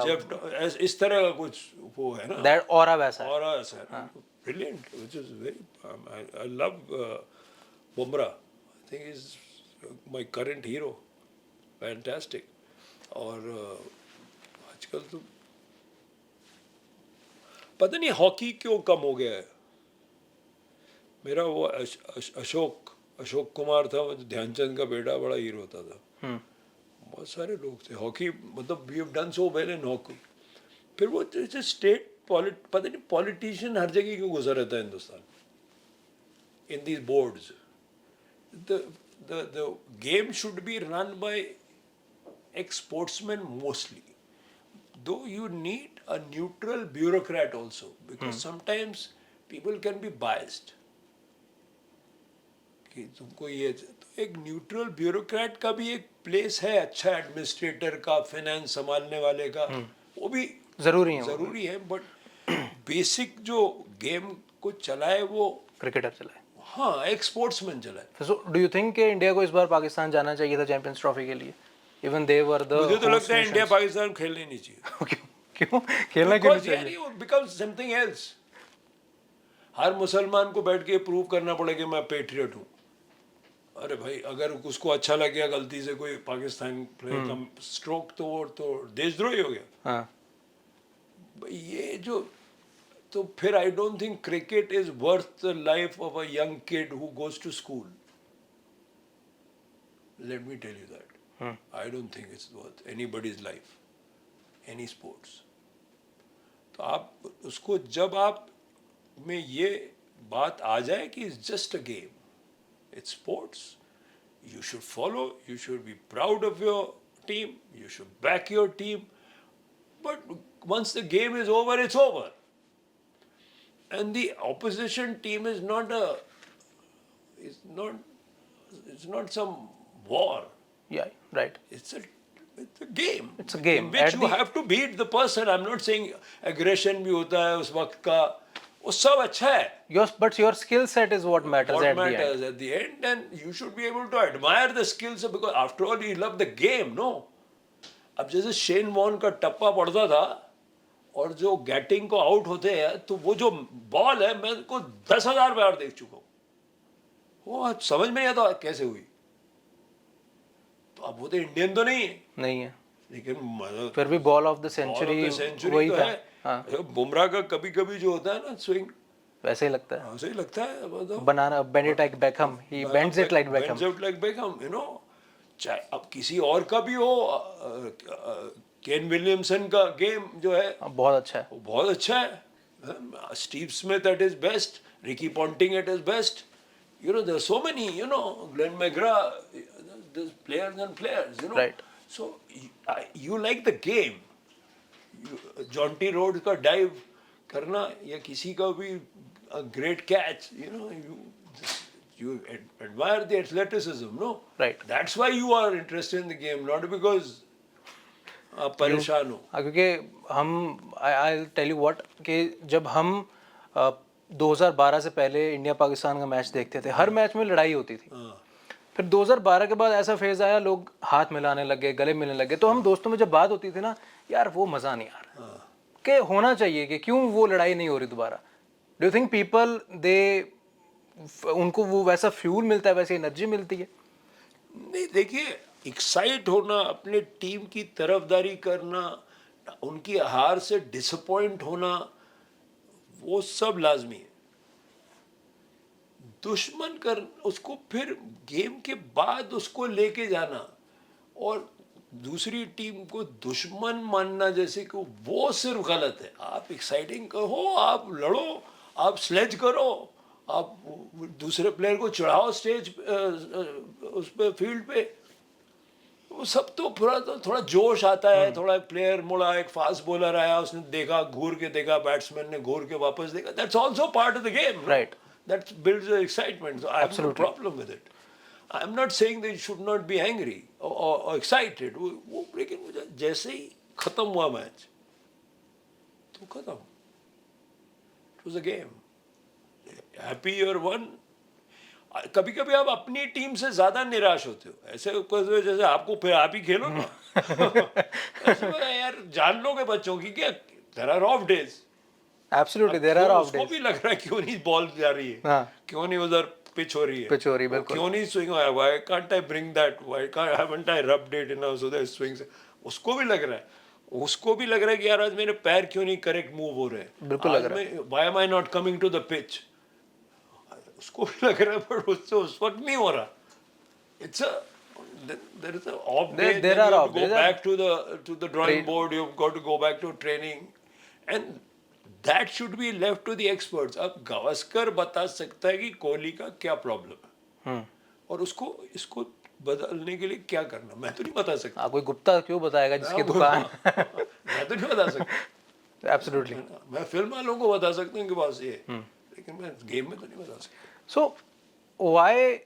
Speaker 1: इस तरह का कुछ वो है ना,
Speaker 2: दैट ऑरा वैसा है।
Speaker 1: और ऐसा है brilliant, which is very, I love Bumrah, I think is my current hero, fantastic. और आजकल तो पता नहीं हॉकी क्यों कम हो गया है। मेरा वो अशोक कुमार था, वो ध्यानचंद का बेटा, बड़ा हीरो होता था। बहुत सारे लोग थे हॉकी, मतलब we have done so well in hockey. फिर वो स्टेट पता नहीं पॉलिटिशियन हर जगह क्यों घुसा रहता है Hindustan, in these boards. The game should be run by ex sportsmen mostly, though you need a neutral bureaucrat also, because sometimes people can be biased कि तुमको ये, तो एक न्यूट्रल ब्यूरोक्रेट का भी एक प्लेस है, अच्छा एडमिनिस्ट्रेटर का, फाइनेंस संभालने वाले का, वो भी
Speaker 2: जरूरी है,
Speaker 1: जरूरी है। बट बेसिक जो गेम को चलाए वो,
Speaker 2: क्रिकेटर चलाए।
Speaker 1: हाँ, एक स्पोर्ट्समैन चलाए।
Speaker 2: सो डू यू थिंक कि इंडिया को इस बार पाकिस्तान जाना चाहिए था चैंपियंस ट्रॉफी के लिए? इवन दे वर द,
Speaker 1: मुझे तो लगता है इंडिया पाकिस्तान खेलने नहीं चाहिए।
Speaker 2: क्यों खेलना क्यों नहीं
Speaker 1: Because यार
Speaker 2: चाहिए?
Speaker 1: you become something else. हर मुसलमान को बैठ के प्रूव करना पड़ेगा मैं पेट्रियट हूँ। अरे भाई, अगर उसको अच्छा लग गया गलती से कोई पाकिस्तान प्लेयर का स्ट्रोक, तो वो तो देशद्रोही हो गया।
Speaker 2: हाँ,
Speaker 1: भाई ये जो, तो फिर I don't think cricket is worth the life of a young kid who goes to school. Let me tell you that, I don't think it's worth anybody's life, any sports. तो आप उसको, जब आप में ये बात आ जाए कि it's just a game, it's sports, you should follow, you should be proud of your team, you should back your team, but once the game is over, it's over. And the opposition team is not it's not some war.
Speaker 2: या right,
Speaker 1: It's a game.
Speaker 2: It's a game.
Speaker 1: In which
Speaker 2: At
Speaker 1: you
Speaker 2: the-
Speaker 1: have to beat the person. I'm not saying aggression भी होता है उस वक्त का, वो सब अच्छा है.
Speaker 2: your skill set is what matters
Speaker 1: What
Speaker 2: at the
Speaker 1: matters
Speaker 2: end.
Speaker 1: at the end, and you should be able to admire the skills, because after all you love the game, no? अब जैसे Shane Warne का टप्पा पड़ता था और जो Gatting को out होते हैं, तो वो जो बॉल है, मैं को 10,000 बार देख चुका हूँ, वो समझ में नहीं आता कैसे हुई। तो अब वो तो इंडियन तो नहीं है,
Speaker 2: नहीं है,
Speaker 1: लेकिन
Speaker 2: फिर भी बॉल ऑफ द सेंचुरी वही
Speaker 1: तो
Speaker 2: था।
Speaker 1: है।
Speaker 2: हाँ,
Speaker 1: बुमराह का कभी कभी जो होता है ना स्विंग,
Speaker 2: वैसे ही लगता है।
Speaker 1: ऐसे ही लगता है, मतलब
Speaker 2: banana bend it like Beckham, he bends it like Beckham.
Speaker 1: Bends it like Beckham, you know। चाहे अब किसी और का भी हो, केन विलियमसन का गेम जो है
Speaker 2: बहुत अच्छा है।
Speaker 1: वो बहुत अच्छा है। Steve Smith at his best, Ricky Ponting at his best, you know, there are so many, you know, Glenn McGrath, there's players and players, you know।
Speaker 2: Right.
Speaker 1: So you like the game, Jonty road का dive करना या किसी का भी great catch, you know, you admire the athleticism, no?
Speaker 2: Right.
Speaker 1: That's why you are interested in the game, not because आप परेशान हो।
Speaker 2: हाँ, क्योंकि हम आई टेल यू व्हाट, कि जब हम 2012 से पहले इंडिया पाकिस्तान का मैच देखते थे, हर मैच में लड़ाई होती थी। फिर 2012 के बाद ऐसा फेज आया, लोग हाथ मिलाने लगे, गले मिलने लगे, तो हम दोस्तों में जब बात होती थी ना, यार वो मज़ा नहीं आ रहा कि होना चाहिए, कि क्यों वो लड़ाई नहीं हो रही दोबारा। डू यू थिंक पीपल उनको वो वैसा फ्यूल मिलता है, वैसी एनर्जी मिलती है?
Speaker 1: नहीं, देखिए, एक्साइट होना, अपने टीम की तरफदारी करना, उनकी हार से डिसअपॉइंट होना, वो सब लाजमी है। दुश्मन कर उसको फिर गेम के बाद उसको लेके जाना और दूसरी टीम को दुश्मन मानना, जैसे कि वो सिर्फ गलत है। आप एक्साइटिंग हो, आप लड़ो, आप स्लेज करो, आप दूसरे प्लेयर को चढ़ाओ स्टेज उस पे, फील्ड पे, वो सब तो थोड़ा जोश आता है। थोड़ा प्लेयर मुड़ा, एक फास्ट बॉलर आया, उसने देखा, घूर के देखा, बैट्समैन ने घूर के वापस देखा, that's also part of the game,
Speaker 2: right?
Speaker 1: that builds the excitement, so I have no problem with it. I am not saying that you should not be angry or excited, वो लेकिन मुझे जैसे ही खत्म हुआ मैच, तो खत्म. It was a game. Happy or won. कभी कभी आप अपनी टीम से ज्यादा निराश होते हो. ऐसे जैसे आपको फिर आप ही खेलो ना. ऐसे में यार जान लोगे बच्चों की क्या. There are off days.
Speaker 2: Absolutely there are off
Speaker 1: उसको
Speaker 2: डेज.
Speaker 1: भी लग रहा है क्यों नहीं बॉल जा रही है.
Speaker 2: हाँ.
Speaker 1: क्यों नहीं उधर पिच हो रही है.
Speaker 2: पिच हो रही है, बिल्कुल.
Speaker 1: क्यों नहीं swing. Why can't I bring that? Why haven't I rubbed it in so that swings. उसको भी लग रहा है. उसको भी लग रहा है कि यार आज मेरे पैर क्यों नहीं करेक्ट मूव हो रहे हैं.
Speaker 2: बिल्कुल लग रहा है.
Speaker 1: Why am I not coming to the pitch? उसको भी लग रहा है पर उससे उस वक्त नहीं हो रहा. It's a there is a off day.
Speaker 2: There are off
Speaker 1: go
Speaker 2: days.
Speaker 1: back to the drawing board. You've got to go back to training, and that should be left to the experts. अब गावस्कर बता सकता है कि कोहली का क्या problem है और उसको इसको बदलने के लिए क्या करना. मैं तो नहीं बता सकता.
Speaker 2: आप कोई गुप्ता क्यों बताएगा जिसकी दुकान.
Speaker 1: मैं तो नहीं बता सकता.
Speaker 2: एब्सोल्युटली.
Speaker 1: मैं फिल्म वालों को बता सकता हूँ कि बस ये, लेकिन मैं गेम में तो नहीं बता सकता.
Speaker 2: सो व्हाई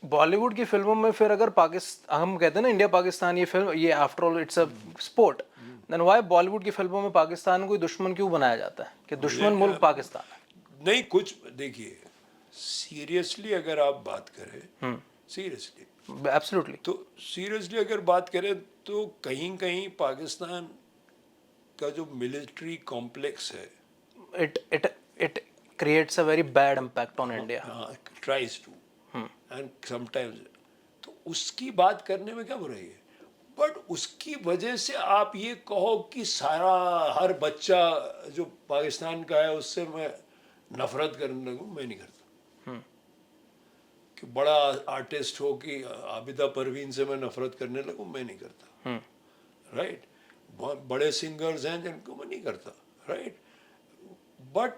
Speaker 2: बॉलीवुड की फिल्मों में फिर अगर पाकिस्तान हम कहते हैं ना इंडिया पाकिस्तान ये फिल्म ये after all it's a sport, then why Bollywood की फिल्मों में पाकिस्तान को दुश्मन क्यों बनाया जाता है कि दुश्मन मुल्क पाकिस्तान है.
Speaker 1: नहीं कुछ देखिए सीरियसली अगर आप बात करें सीरियसली
Speaker 2: एब्सोल्युटली.
Speaker 1: तो सीरियसली अगर बात करें तो कहीं कहीं पाकिस्तान का जो मिलिट्री कॉम्प्लेक्स है
Speaker 2: it creates a very bad impact on India.
Speaker 1: Tries to end sometimes. तो उसकी बात करने में क्या बुराई है. बट उसकी वजह से आप ये कहो कि सारा हर बच्चा जो पाकिस्तान का है उससे मैं नफरत करने लगूं. मैं नहीं करता. कि बड़ा आर्टिस्ट हो कि आबिदा परवीन से मैं नफरत करने लगूं. मैं नहीं करता. राइट. बड़े सिंगर्स हैं जिनको मैं नहीं करता. राइट. बट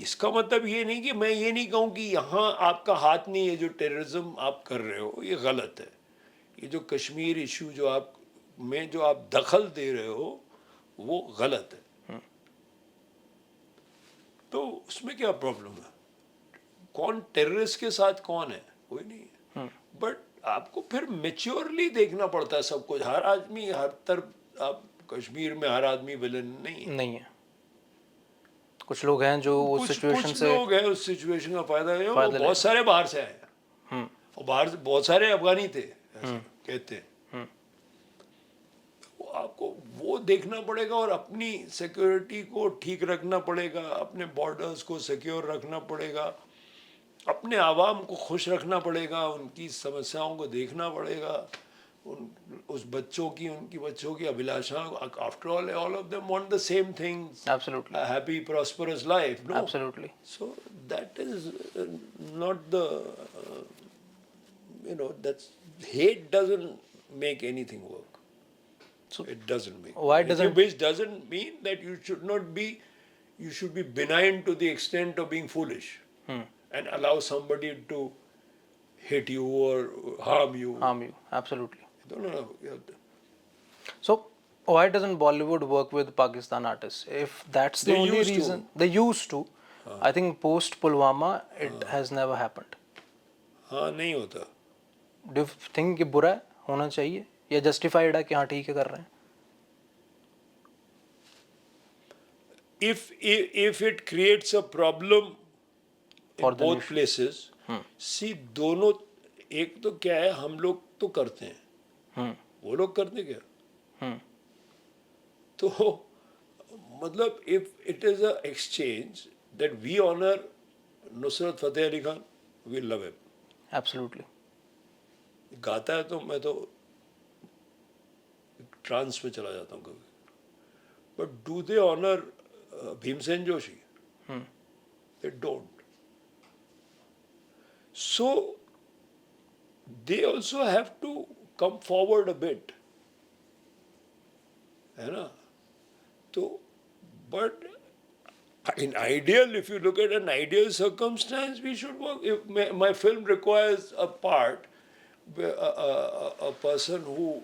Speaker 1: इसका मतलब ये नहीं कि मैं ये नहीं कहूँ कि यहाँ आपका हाथ नहीं है. जो टेररिज्म आप कर रहे हो ये गलत है. ये जो कश्मीर इशू जो आप में जो आप दखल दे रहे हो वो गलत है. तो उसमें क्या प्रॉब्लम है. कौन टेररिस्ट के साथ कौन है. कोई नहीं है. बट आपको फिर मेच्योरली देखना पड़ता है सब कुछ. हर आदमी हर तरफ आप कश्मीर में हर आदमी विलन नहीं है.
Speaker 2: कुछ लोग हैं जो उस सिचुएशन से
Speaker 1: लोग हैं उस सिचुएशन का फायदा है. बहुत सारे बाहर से आए हैं और बाहर से बहुत सारे अफगानी थे ऐसे कहते हैं. तो आपको वो देखना पड़ेगा और अपनी सिक्योरिटी को ठीक रखना पड़ेगा. अपने बॉर्डर्स को सिक्योर रखना पड़ेगा. अपने आवाम को खुश रखना पड़ेगा. उनकी समस्याओं को देखना पड़ेगा. उस बच्चों की उनकी बच्चों की अभिलाषा. After all of them want the same things.
Speaker 2: Absolutely.
Speaker 1: A happy prosperous life. No.
Speaker 2: Absolutely.
Speaker 1: So that is not the that's hate doesn't make anything work.
Speaker 2: So
Speaker 1: It doesn't make.
Speaker 2: why doesn't-
Speaker 1: Which doesn't mean that you should not be. You should be benign to the extent of being foolish and allow somebody to hit you or harm you.
Speaker 2: harm you. Absolutely.
Speaker 1: No.
Speaker 2: So why doesn't Bollywood work with Pakistan artists? If that's the
Speaker 1: They
Speaker 2: only
Speaker 1: used to.
Speaker 2: reason, they used to. I think post Pulwama it has never happened.
Speaker 1: हाँ नहीं होता.
Speaker 2: Do you think कि बुरा है होना चाहिए या justified है कि हाँ ठीक है कर रहे हैं?
Speaker 1: If it creates a problem
Speaker 2: For
Speaker 1: in
Speaker 2: the
Speaker 1: both places, see दोनों एक तो क्या है हम लोग तो करते हैं. वो लोग करते क्या. तो मतलब if it is a exchange that we honor Nusrat Fateh Ali Khan, we love him.
Speaker 2: Absolutely.
Speaker 1: गाता है तो मैं तो ट्रांस में चला जाता हूँ कभी. But do they honour Bhimsen Joshi? They don't. So they also have to come forward a bit. है ना. तो but in ideal, if you look at an ideal circumstance, we should work. If my film requires a part, a person who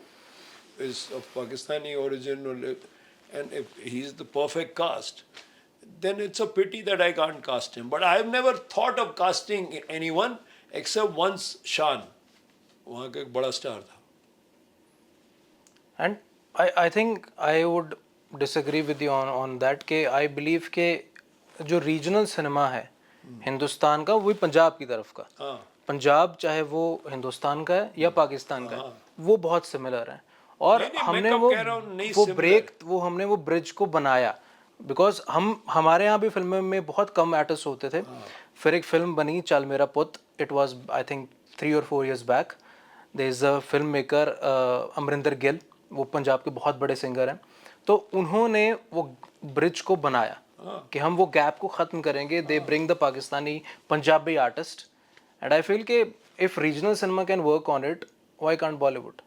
Speaker 1: is of Pakistani origin, and if he's the perfect cast, then it's a pity that I can't cast him. But I have never thought of casting anyone except once Shan. वहाँ का एक बड़ा star था.
Speaker 2: And I think I would disagree with you on that के I believe के जो regional cinema है हिंदुस्तान का वही पंजाब की तरफ का,
Speaker 1: हाँ
Speaker 2: पंजाब चाहे वो हिंदुस्तान का है या पाकिस्तान का है, वो बहुत सिमिलर है। और
Speaker 1: नहीं, मैं
Speaker 2: हमने
Speaker 1: कब
Speaker 2: वो
Speaker 1: कह रहा हूँ नहीं
Speaker 2: वो
Speaker 1: similar।
Speaker 2: ब्रेक वो हमने वो ब्रिज को बनाया बिकॉज हमारे यहाँ भी फिल्में में बहुत कम आर्टिस्ट होते थे। फिर एक फिल्म बनी Chal Mera Putt, it was I think 3 or 4 years back. There is a film maker Amrinder Gill, वो पंजाब के बहुत बड़े सिंगर हैं। तो उन्होंने वो ब्रिज को बनाया कि हम वो गैप को ख़त्म करेंगे। They bring the Pakistani Punjabi artist and I feel के if regional cinema can work on it, why can't Bollywood?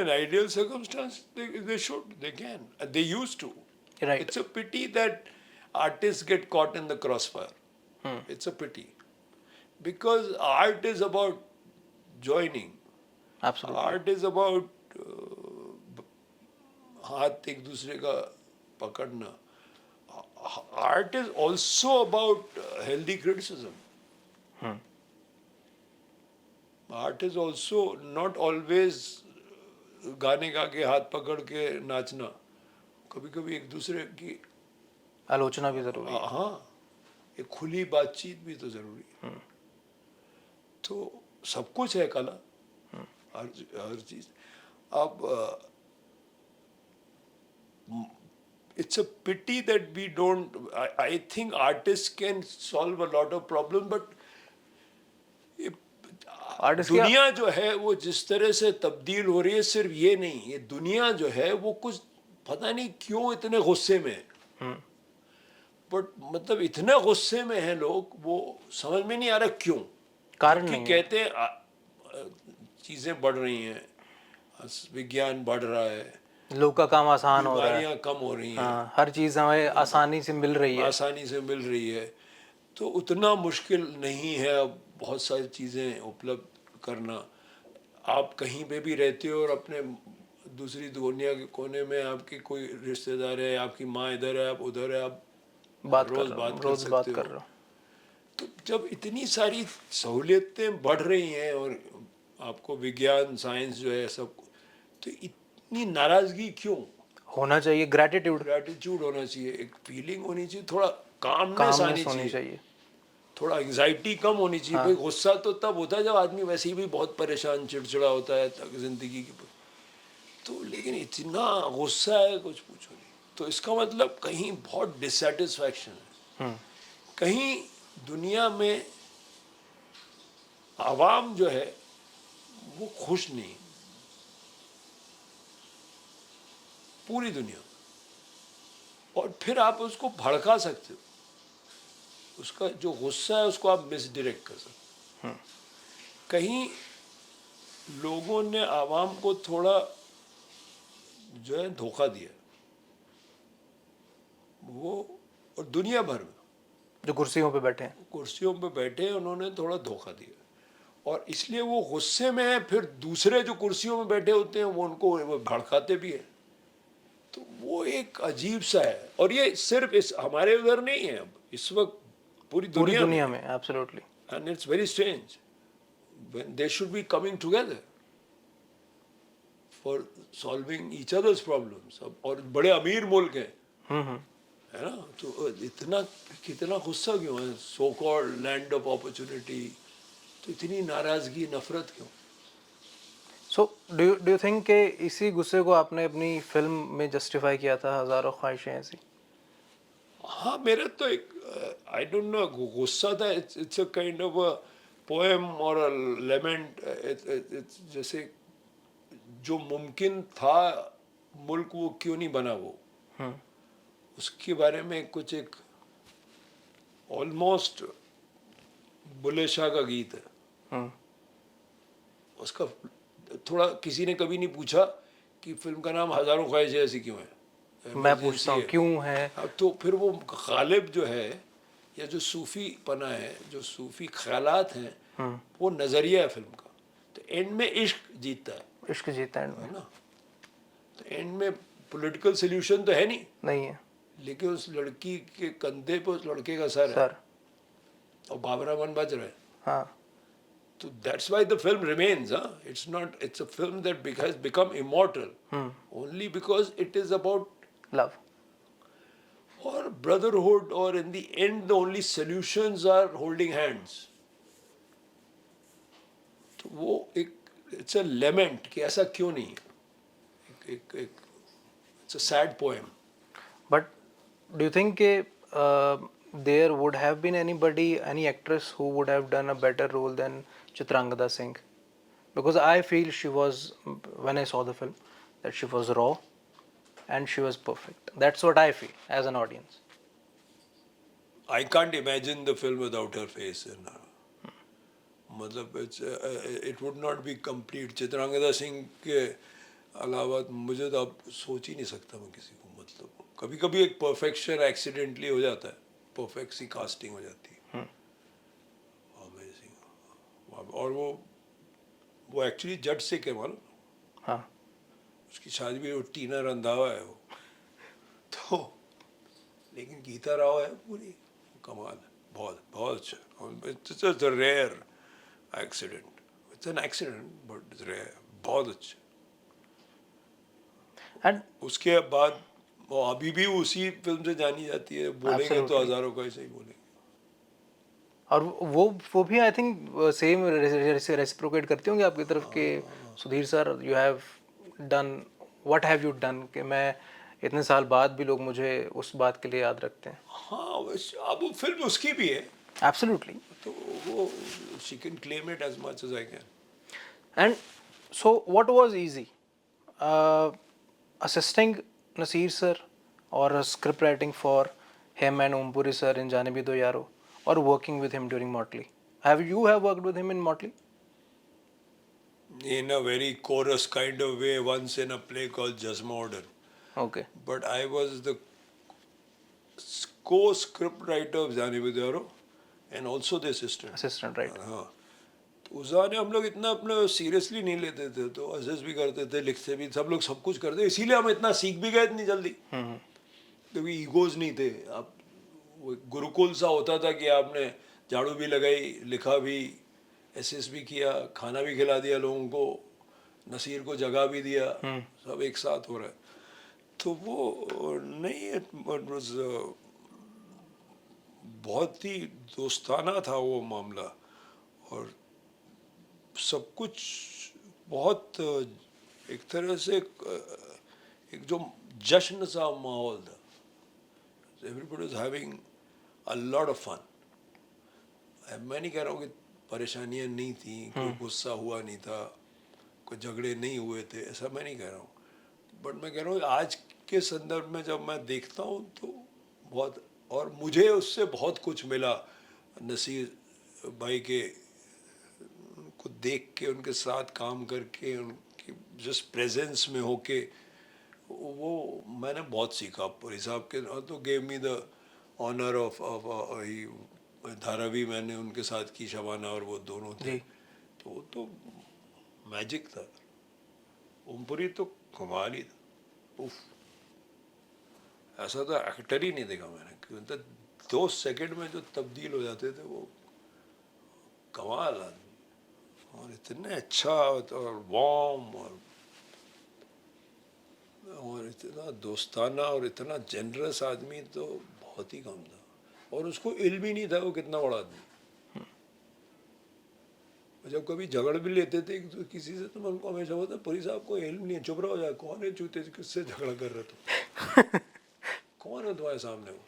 Speaker 1: In ideal circumstance, they should, they can, they used to.
Speaker 2: Right.
Speaker 1: It's a pity that artists get caught in the crossfire. It's a pity because art is about joining.
Speaker 2: Absolutely.
Speaker 1: Art is about हाथ एक दूसरे का पकड़ना. Art is also about healthy criticism. Art is also not always गाने गा के हाथ पकड़ के नाचना. कभी कभी एक दूसरे की
Speaker 2: आलोचना भी ज़रूरी है।
Speaker 1: हाँ, एक खुली बातचीत भी तो जरूरी है. तो सब कुछ है कला, हर चीज. अब it's a pity that we don't. I think artists can solve a lot of problems, but
Speaker 2: artist
Speaker 1: दुनिया जो है वो जिस तरह से तब्दील हो रही है, सिर्फ ये नहीं, ये दुनिया जो है वो कुछ पता नहीं क्यों इतने गुस्से में है. बट मतलब इतने गुस्से में हैं लोग, वो समझ में नहीं आ रहा क्यों.
Speaker 2: कारण
Speaker 1: कि
Speaker 2: नहीं है।
Speaker 1: कहते हैं चीजें बढ़ रही हैं, विज्ञान बढ़ रहा है,
Speaker 2: लोग का काम आसान हो रहा है,
Speaker 1: बीमारियां कम हो रही हैं,
Speaker 2: हाँ, हर चीज़ हमें आसानी से मिल रही है।
Speaker 1: आसानी से मिल रही है. तो उतना मुश्किल नहीं है अब बहुत सारी चीज़ें उपलब्ध करना. आप कहीं पे भी रहते हो और अपने दूसरी दुनिया के कोने में आपकी कोई रिश्तेदार है, आपकी माँ इधर है, आप उधर है, आप रोज़ बात कर सकते
Speaker 2: कर
Speaker 1: हो.
Speaker 2: रहे हो।
Speaker 1: तो जब इतनी सारी सहूलियतें बढ़ रही हैं और आपको विज्ञान साइंस जो है सब, तो इतनी नाराज़गी क्यों.
Speaker 2: होना चाहिए ग्रैटिट्यूड,
Speaker 1: ग्रैटिट्यूड होना चाहिए, एक फीलिंग होनी चाहिए, थोड़ा कामनेस आनी
Speaker 2: होनी
Speaker 1: चाहिए,
Speaker 2: चाहिए।
Speaker 1: थोड़ा एंग्जाइटी कम होनी चाहिए. भाई गुस्सा तो तब होता है जब आदमी वैसे ही भी बहुत परेशान चिड़चिड़ा होता है जिंदगी की. तो लेकिन इतना गुस्सा है कुछ पूछो नहीं. तो इसका मतलब कहीं बहुत डिससेटिस्फैक्शन है. कहीं दुनिया में आवाम जो है वो खुश नहीं, पूरी दुनिया. और फिर आप उसको भड़का सकते हो, उसका जो गुस्सा है उसको आप मिसडायरेक्ट कर सकते हो. कहीं लोगों ने आवाम को थोड़ा जो है धोखा दिया, वो और दुनिया भर में
Speaker 2: जो कुर्सियों पे बैठे हैं।
Speaker 1: कुर्सियों पे बैठे उन्होंने थोड़ा धोखा दिया, और इसलिए वो गुस्से में है. फिर दूसरे जो कुर्सियों में बैठे होते हैं वो उनको वो भड़काते भी है. तो वो एक अजीब सा है. और ये सिर्फ इस हमारे उधर नहीं है, अब इस वक्त पूरी
Speaker 2: पूरी
Speaker 1: दुनिया
Speaker 2: दुनिया में absolutely.
Speaker 1: and it's very strange when they should be coming together for solving each other's problems. और बड़े अमीर मुल्क हैं, है ना, तो इतना कितना गुस्सा क्यों है. So called land of opportunity, तो इतनी नाराजगी नफरत क्यों.
Speaker 2: सो डू यू थिंक कि इसी गुस्से को आपने अपनी फिल्म में जस्टिफाई किया था, हज़ारों ख्वाहिशें ऐसी?
Speaker 1: हाँ, मेरा तो एक आई डोंट नो गुस्सा था. It's a kind of a poem और अ लेमेंट. जैसे जो मुमकिन था मुल्क वो क्यों नहीं बना, वो उसके बारे में कुछ एक ऑलमोस्ट बुल्ले शाह का गीत है. उसका थोड़ा किसी ने कभी नहीं पूछा कि फिल्म का नाम हज़ारों ख्वाहिशें ऐसी क्यों है.
Speaker 2: मैं पूछता हूँ क्यों है.
Speaker 1: अब तो फिर वो गालिब जो है, या जो सूफी पना है, जो सूफी ख्यालात हैं, वो नज़रिया है फिल्म का. तो एंड में इश्क जीतता है.
Speaker 2: इश्क जीता है
Speaker 1: है ना. तो एंड में पॉलिटिकल सोल्यूशन तो है नहीं
Speaker 2: है,
Speaker 1: लेकिन उस लड़की के कंधे पे उस लड़के का सर है
Speaker 2: सर,
Speaker 1: और बाबरा मन बज रहा है.
Speaker 2: हाँ.
Speaker 1: So that's why the film remains. It's a film that has become immortal only because it is about
Speaker 2: love.
Speaker 1: और brotherhood, और in the end the only solutions are holding hands. तो वो एक it's a lament कि ऐसा क्यों नहीं है. It's a sad poem.
Speaker 2: But do you think there would have been anybody, any actress who would have done a better role than Chitrangada Singh? Because I feel she was, when I saw the film, that she was raw and she was perfect. That's what I feel as an audience.
Speaker 1: I can't imagine the film without her face in her. मतलब it would not be complete. Chitrangada Singh के अलावा मुझे तो अब सोच ही नहीं सकता मैं किसी को. मतलब कभी कभी एक परफेक्शन एक्सीडेंटली हो जाता है, परफेक्ट सी कास्टिंग हो जाती है. अमेजिंग. और वो एक्चुअली जट से के मालूम,
Speaker 2: हाँ.
Speaker 1: उसकी शादी भी वो टीना रंधावा है वो तो, लेकिन गीता राव है पूरी कमाल है. बहुत बहुत अच्छा. It's a rare accident. It's an accident but it's rare. बहुत अच्छा.
Speaker 2: And
Speaker 1: उसके बाद वो अभी भी उसी फिल्म से जानी जाती है. बोलेंगे तो
Speaker 2: Absolutely.
Speaker 1: हजारों का ऐसे ही बोलेंगे.
Speaker 2: और वो भी आई थिंक सेम रेसिप्रोकेट करती होंगी आपकी तरफ के Sudhir sir, you have done what have you done, कि मैं इतने साल बाद भी लोग मुझे उस बात के लिए याद रखते हैं.
Speaker 1: हाँ अब वो फिल्म उसकी भी है
Speaker 2: एब्सोल्युटली.
Speaker 1: तो वो she can claim it as much as I can.
Speaker 2: And so, what was easy? Assisting Nasir sir or script writing for him and Om Puri sir in Jaane Bhi Do Yaro, or working with him during Motley? Have worked with him in Motley?
Speaker 1: In a very chorus kind of way once in a play called Just Modern.
Speaker 2: Okay.
Speaker 1: But I was the co-script writer of Jaane Bhi Do Yaro and also the assistant.
Speaker 2: Assistant, right?
Speaker 1: हाँ. तो उस ज़माने हम लोग इतना अपना seriously नहीं लेते थे, तो असिस्ट भी करते थे, लिखते भी, सब लोग सब कुछ करते, इसीलिए हम इतना सीख भी गए इतनी जल्दी, क्योंकि ईगोज नहीं थे. आप वो गुरुकुल सा होता था कि आपने झाड़ू भी लगाई, लिखा भी, असिस्ट भी किया, खाना भी खिला दिया लोगों को, नसीर को जगह भी दिया, सब एक साथ हो रहा है. तो वो नहीं, बहुत ही दोस्ताना था वो मामला. और सब कुछ बहुत एक तरह से एक जो जश्न सा माहौल था. Everybody was having a lot of fun. मैं नहीं कह रहा हूँ कि परेशानियाँ नहीं थी, कोई गुस्सा हुआ नहीं था, कोई झगड़े नहीं हुए थे, ऐसा मैं नहीं कह रहा हूँ. बट मैं कह रहा हूँ आज के संदर्भ में जब मैं देखता हूँ तो बहुत, और मुझे उससे बहुत कुछ मिला नसीर भाई के को देख के, उनके साथ काम करके, उनकी जस्ट प्रेजेंस में होके, वो मैंने बहुत सीखा. पुरी साहब के तो gave me the honour of Dharavi मैंने उनके साथ की, शबाना और वो दोनों थे. तो वो तो मैजिक था. ओमपुरी तो कमाल ही था. उफ, ऐसा तो एक्टर ही नहीं देखा मैंने, क्योंकि 2 सेकंड में जो तब्दील हो जाते थे वो कमाल आदमी. और इतने अच्छा और वार्म और इतना दोस्ताना और इतना जेनरस आदमी तो बहुत ही कम था. और उसको इल्म ही नहीं था वो कितना बड़ा आदमी. जब कभी झगड़ भी लेते थे तो किसी से, तो मैं उनको हमेशा बोलता, पुरी साहब को इल्म नहीं है, चुप रहो जाए, कौन है चूते, किससे झगड़ा कर रहे तुम, कौन है तुम्हारे सामने वो.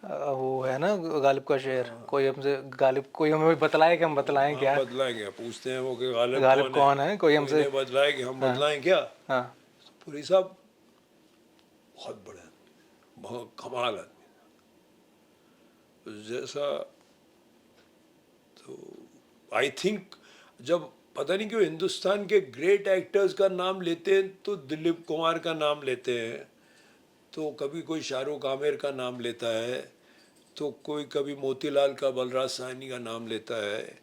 Speaker 2: वो है ना गालिब का शेर, कोई हमसे गालिब, कोई हमें बतलाए कि हम बतलाएं क्या.
Speaker 1: बतलाएं क्या पूछते हैं वो कि
Speaker 2: गालिब कौन है, कोई हमसे
Speaker 1: बतलाए कि हम बतलाएं क्या.
Speaker 2: हाँ.
Speaker 1: पुरी साहब बहुत बड़े आदमी, बहुत कमाल आदमी जैसा. तो आई थिंक जब पता नहीं क्यों हिंदुस्तान के ग्रेट एक्टर्स का नाम लेते हैं तो दिलीप कुमार का नाम लेते हैं, तो कभी कोई शाहरुख आमिर का नाम लेता है, तो कोई कभी मोतीलाल का, बलराज साहनी का नाम लेता है.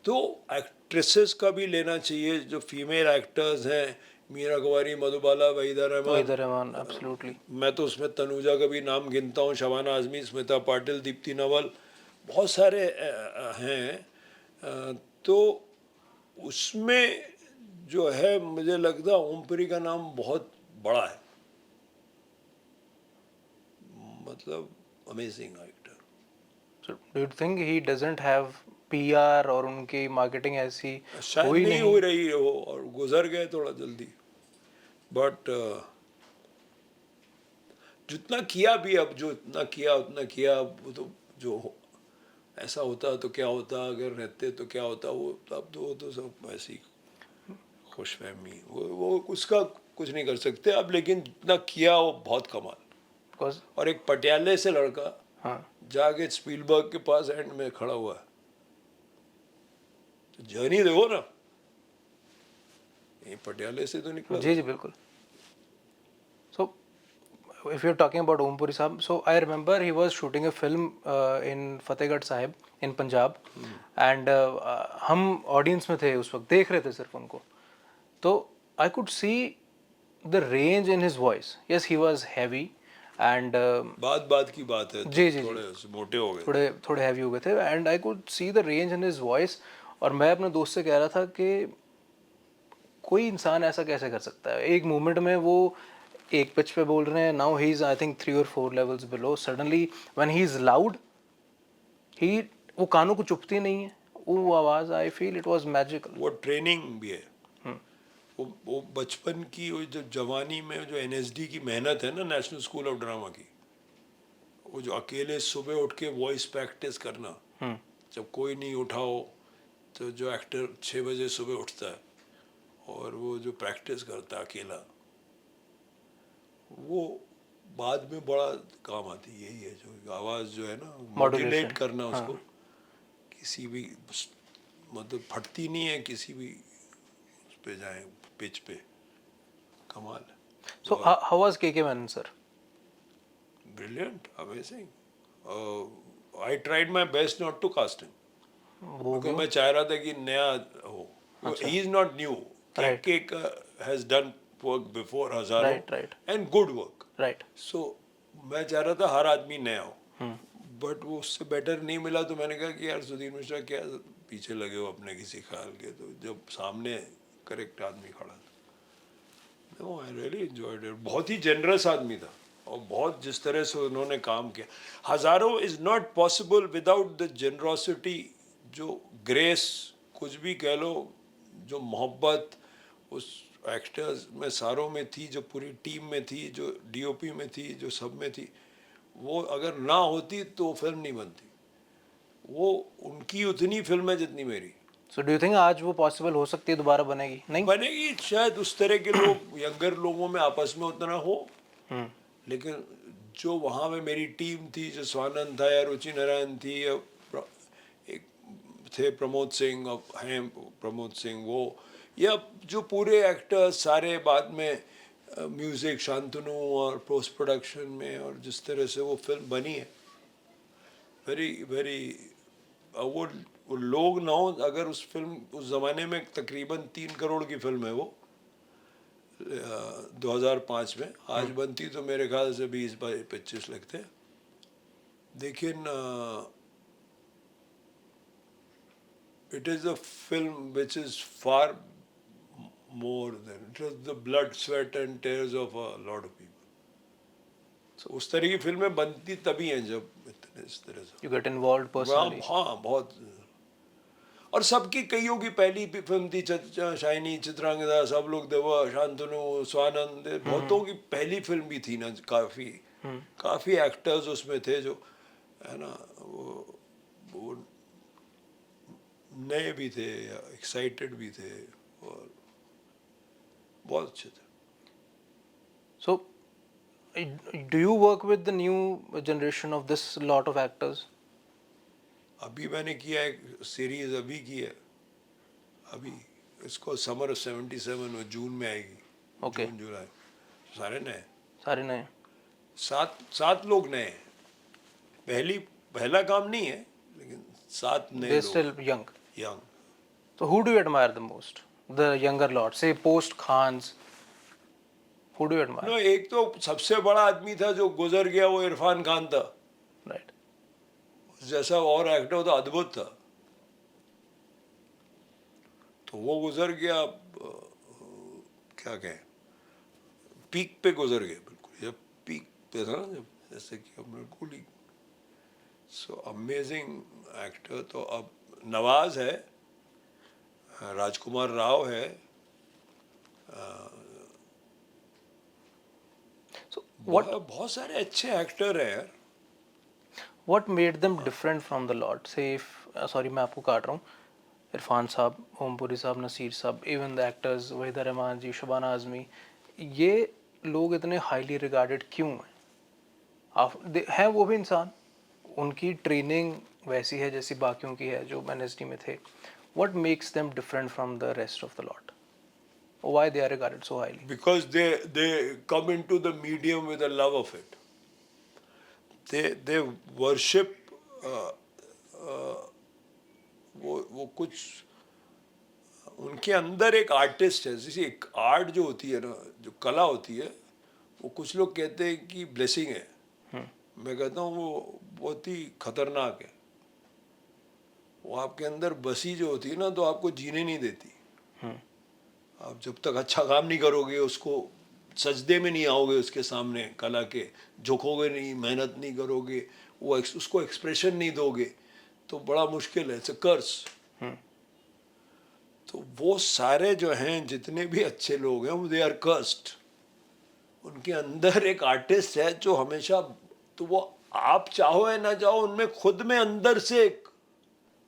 Speaker 1: तो एक्ट्रेसेस का भी लेना चाहिए जो फीमेल एक्टर्स हैं, मीरा कुमारी, मधुबाला, वहीदा रहमान.
Speaker 2: एब्सोल्युटली.
Speaker 1: मैं तो उसमें तनुजा का भी नाम गिनता हूँ, शबाना आजमी, स्मिता पाटिल, दीप्ति नवल, बहुत सारे हैं. तो उसमें जो है मुझे लगता है ओमपुरी का नाम बहुत बड़ा है. मतलब amazing actor.
Speaker 2: So do you think he doesn't have PR और उनकी मार्केटिंग ऐसी
Speaker 1: शायद
Speaker 2: हुई
Speaker 1: नहीं
Speaker 2: नहीं?
Speaker 1: हो रही है वो, और गुजर गए थोड़ा जल्दी. बट जितना किया भी, अब जो इतना किया उतना किया, वो तो जो ऐसा होता तो क्या होता, अगर रहते तो क्या होता, वो अब तो वो तो सब ऐसी खुशफहमी, वो उसका कुछ नहीं कर सकते अब, लेकिन जितना किया वो बहुत कमाल.
Speaker 2: Because
Speaker 1: और एक पटियाले से लड़का
Speaker 2: हाँ
Speaker 1: जाके स्पीलबर्ग के पास एंड में खड़ा हुआ है, तो जर्नी देखो ना, ये पटियाले से तो निकला.
Speaker 2: जी जी बिल्कुल. So if you're talking about Om Puri Sahab, so I remember he was shooting a film in Fatehgarh Sahib in Punjab, and हम audience में थे उस वक्त, देख रहे थे सिर्फ उनको. तो I could see the range in his voice. Yes, he was heavy and
Speaker 1: बात की बात है,
Speaker 2: जी, जी,
Speaker 1: तो थोड़े मोटे हो गए.
Speaker 2: थोड़े हैवी हो गए थे, and I could see the range in his voice. और मैं अपने दोस्त से कह रहा था कि कोई इंसान ऐसा कैसे कर सकता है, एक मूवमेंट में वो एक पिच पे बोल रहे हैं. Now he is I think 3 or 4 levels below. Suddenly when he is loud, he वो कानों को चुभती नहीं है वो आवाज़. I feel it was magical.
Speaker 1: वो ट्रेनिंग भी है. वो बचपन की, वो जो जवानी में जो एनएसडी की मेहनत है ना, नेशनल स्कूल ऑफ ड्रामा की, वो जो अकेले सुबह उठ के वॉइस प्रैक्टिस करना, जब कोई नहीं उठाओ तो जो एक्टर 6 बजे सुबह उठता है और वो जो प्रैक्टिस करता है अकेला, वो बाद में बड़ा काम आती है. यही है जो आवाज़ जो है ना, मॉड्यूलेट करना उसको, किसी भी मतलब फटती नहीं है, किसी भी उस पे जाए पिच पे, कमाल है.
Speaker 2: So how was KK Menon sir?
Speaker 1: Brilliant, amazing. I tried my best not to cast him. क्योंकि मैं चाह रहा था कि नया हो. He is not new.
Speaker 2: Right.
Speaker 1: KK has done work before हजारों,
Speaker 2: Right.
Speaker 1: and good work.
Speaker 2: Right.
Speaker 1: So मैं चाह रहा था हर आदमी नया हो. बट वो उससे बेटर नहीं मिला, तो मैंने कहा कि यार सुधीर मिश्रा क्या पीछे लगे हो अपने किसी ख्याल के, तो जब सामने करेक्ट आदमी खड़ा था. No, I really enjoyed it. बहुत ही जेनरस आदमी था, और बहुत जिस तरह से उन्होंने काम किया. हजारों is not possible without the generosity, जो ग्रेस, कुछ भी कह लो, जो मोहब्बत उस एक्टर्स में सारों में थी, जो पूरी टीम में थी, जो डीओपी में थी, जो सब में थी, वो अगर ना होती तो फिल्म नहीं बनती. वो उनकी उतनी फिल्म है जितनी मेरी.
Speaker 2: सो डू यू थिंक आज वो पॉसिबल हो सकती है, दोबारा बनेगी? नहीं
Speaker 1: बनेगी शायद, उस तरह के लोग यंगर लोगों में आपस में उतना हो. लेकिन जो वहाँ में मेरी टीम थी, जो स्वानंद था या रुचि नारायण थी, या एक थे प्रमोद सिंह, हैं प्रमोद सिंह, वो, या जो पूरे एक्टर्स सारे बाद में म्यूज़िक, शांतनु और पोस्ट प्रोडक्शन में, और जिस तरह से वो फिल्म बनी है, वेरी वेरी, वो लोग ना हो, अगर उस फिल्म, उस ज़माने में तकरीबन 3 करोड़ की फिल्म है वो 2005 में, आज बनती तो मेरे ख्याल से 20-25 लगते. लेकिन it is a film which is far more than, it is the blood, sweat and tears of a lot of people. उस तरह की फिल्में बनती तभी हैं जब इस तरह से
Speaker 2: यू गेट इन्वॉल्वड पर्सनली.
Speaker 1: हाँ, बहुत. और सबकी, कईयों की पहली फिल्म थी शाइनी, चित्रांगदा, सब लोग देवा, शांतनु, स्वानंद, बहुतों की पहली फिल्म भी थी ना. काफ़ी एक्टर्स उसमें थे जो है ना, वो नए भी थे या एक्साइटेड भी थे, और बहुत अच्छे थे.
Speaker 2: So, do you work with the new generation of this lot of actors?
Speaker 1: अभी मैंने किया एक सीरीज, अभी की है, अभी इसको समर 77 में जून में आएगी.
Speaker 2: Okay.
Speaker 1: जून जुलाई, सारे नए,
Speaker 2: सारे नए.
Speaker 1: 7 लोग नए हैं. पहला काम नहीं है, लेकिन 7 नए
Speaker 2: They're
Speaker 1: लोग,
Speaker 2: still young.
Speaker 1: Young.
Speaker 2: So who do you admire the most? The younger lot, say post Khans. Who do you admire?
Speaker 1: No, एक तो सबसे बड़ा आदमी था जो गुजर गया, वो इरफान खान था.
Speaker 2: Right.
Speaker 1: जैसा और एक्टर तो अद्भुत था, तो वो गुजर गया. क्या कहें, पीक पे गुजर गया बिल्कुल. जब पीक पे था ना, जब जैसे कि बिल्कुल ही सो अमेजिंग एक्टर। तो अब नवाज है, राजकुमार राव है,
Speaker 2: So what
Speaker 1: बहुत सारे अच्छे एक्टर हैं यार।
Speaker 2: what made them different from the lot? Say if sorry मैं आपको काट रहा हूँ, इरफान साहब, Om Puri sahab, Naseer sahab, even the actors Waheeda Rehman ji, Shabana Azmi, ये लोग इतने हाईली रिगार्डेड क्यों हैं? हैं वो भी इंसान, उनकी ट्रेनिंग वैसी है जैसी बाकियों की है जो एनएसडी में थे. What makes them different from the rest of the lot? Why they are regarded so highly?
Speaker 1: Because they come into the medium with a love of it. They worship वो कुछ उनके अंदर एक आर्टिस्ट है। जैसे एक आर्ट जो होती है ना, जो कला होती है, वो कुछ लोग कहते हैं कि ब्लेसिंग है, मैं कहता हूँ वो बहुत ही खतरनाक है। वो आपके अंदर बसी जो होती है ना, तो आपको जीने नहीं देती। आप जब तक अच्छा काम नहीं करोगे, उसको सजदे में नहीं आओगे उसके सामने, कला के झुकोगे नहीं, मेहनत नहीं करोगे, वो उसको एक्सप्रेशन नहीं दोगे, तो बड़ा मुश्किल है। इट्स अ कर्स। तो वो सारे जो हैं, जितने भी अच्छे लोग हैं, वो दे आर कर्स्ड। उनके अंदर एक आर्टिस्ट है जो हमेशा, तो वो आप चाहो या ना चाहो, उनमें खुद में अंदर से एक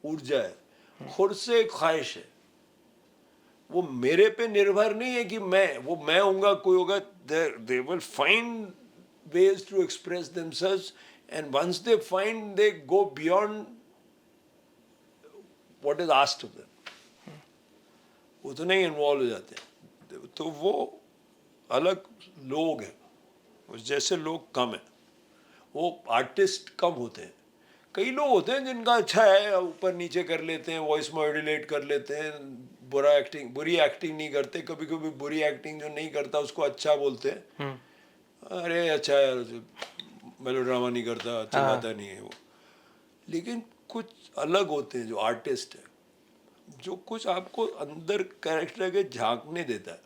Speaker 1: ऊर्जा है, खुद से एक ख्वाहिश है। वो मेरे पे निर्भर नहीं है कि मैं होऊंगा, कोई होगा। They will find ways to express themselves, and once they find, they go beyond what is asked of them. उतने ही इन्वॉल्व हो जाते हैं। तो वो अलग लोग हैं, उस जैसे लोग कम हैं। वो आर्टिस्ट कम होते हैं। कई लोग होते हैं जिनका अच्छा है, ऊपर नीचे कर लेते हैं, वॉइस मॉड्यूलेट कर लेते हैं, बुरी एक्टिंग नहीं करते। कभी कभी बुरी एक्टिंग जो नहीं करता उसको अच्छा बोलते हैं, अरे अच्छा यार, मेलोड्रामा नहीं करता, अच्छा गाता नहीं है वो। लेकिन कुछ अलग होते हैं जो आर्टिस्ट है, जो कुछ आपको अंदर कैरेक्टर के झांकने देता है।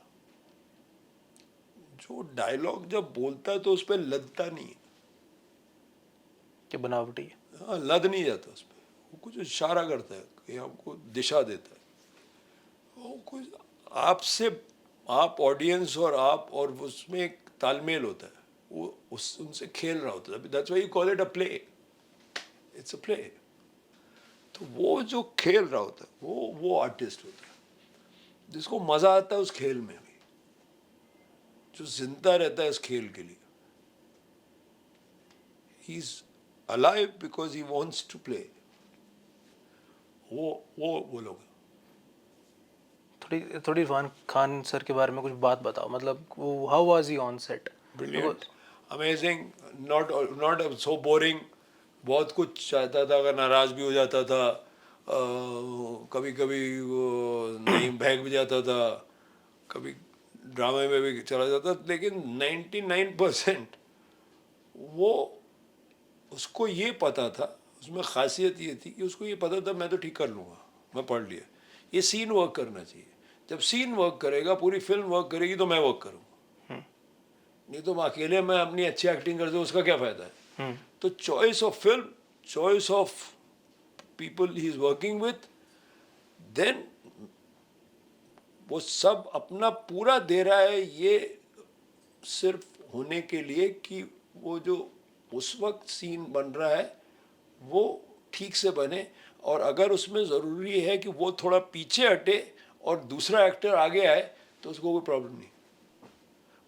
Speaker 1: जो डायलॉग जब बोलता है तो उस पर लदता नहीं है,
Speaker 2: कि बनावटी है।
Speaker 1: हाँ, लद नहीं जाता उस पर। वो कुछ इशारा करता है कि आपको दिशा देता है। वो कुछ आपसे, आप ऑडियंस और आप, और उसमें एक तालमेल होता है। वो उनसे खेल रहा होता है। That's why you call it a play. It's a play. तो वो जो खेल रहा होता है, वो आर्टिस्ट होता है, जिसको मजा आता है उस खेल में भी, जो जिंदा रहता है इस खेल के लिए। He is alive because he wants to play. वो लोग।
Speaker 2: थोड़ी इरफान खान सर के बारे में कुछ बात बताओ, मतलब वो how was he on set?
Speaker 1: Brilliant, amazing, not so boring. बहुत कुछ चाहता था, अगर नाराज भी हो जाता था, कभी कभी वो नहीं बहक भी जाता था, कभी ड्रामे में भी चला जाता, लेकिन 99% वो, उसको ये पता था, उसमें खासियत ये थी कि उसको ये पता था मैं तो ठीक कर लूँगा, मैं पढ़ लिया। ये सीन वर्क करना चाहिए। जब सीन वर्क करेगा, पूरी फिल्म वर्क करेगी, तो मैं वर्क करूँगा। नहीं तो अकेले मैं अपनी अच्छी एक्टिंग कर दूँ, उसका क्या फ़ायदा है? तो choice of film, choice of people he is working with, then वो सब अपना पूरा दे रहा है, ये सिर्फ होने के लिए कि वो जो उस वक्त सीन बन रहा है वो ठीक से बने। और अगर उसमें ज़रूरी है कि वो थोड़ा पीछे हटे और दूसरा एक्टर आगे आए, तो उसको कोई प्रॉब्लम नहीं।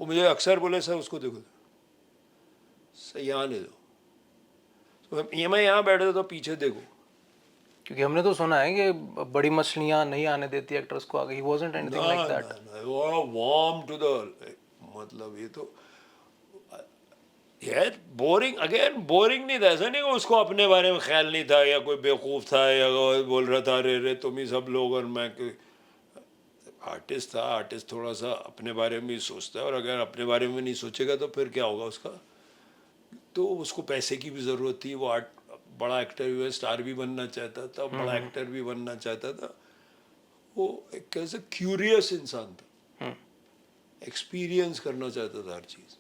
Speaker 1: वो मुझे अक्सर बोले, सर उसको देखो, सर यहाँ ले दो, तो मैं यहाँ बैठा था तो पीछे देखो।
Speaker 2: क्योंकि हमने तो सुना है कि बड़ी मछलियाँ नहीं आने देती एक्टर्स को आगे। He wasn't anything like that.
Speaker 1: Warm to the, मतलब ये तो यार बोरिंग, अगेन बोरिंग नहीं था। ऐसा नहीं कि उसको अपने बारे में ख्याल नहीं था, या कोई बेवकूफ़ था, या बोल रहा था अरे रे तुम ही सब लोग, और मैं आर्टिस्ट था। आर्टिस्ट थोड़ा सा अपने बारे में ही सोचता है, और अगर अपने बारे में नहीं सोचेगा तो फिर क्या होगा उसका। तो उसको पैसे की भी ज़रूरत थी। वो बड़ा एक्टर भी, स्टार भी बनना चाहता था, बड़ा एक्टर भी बनना चाहता था। वो एक कैसे क्यूरियस इंसान था, एक्सपीरियंस करना चाहता था हर चीज़,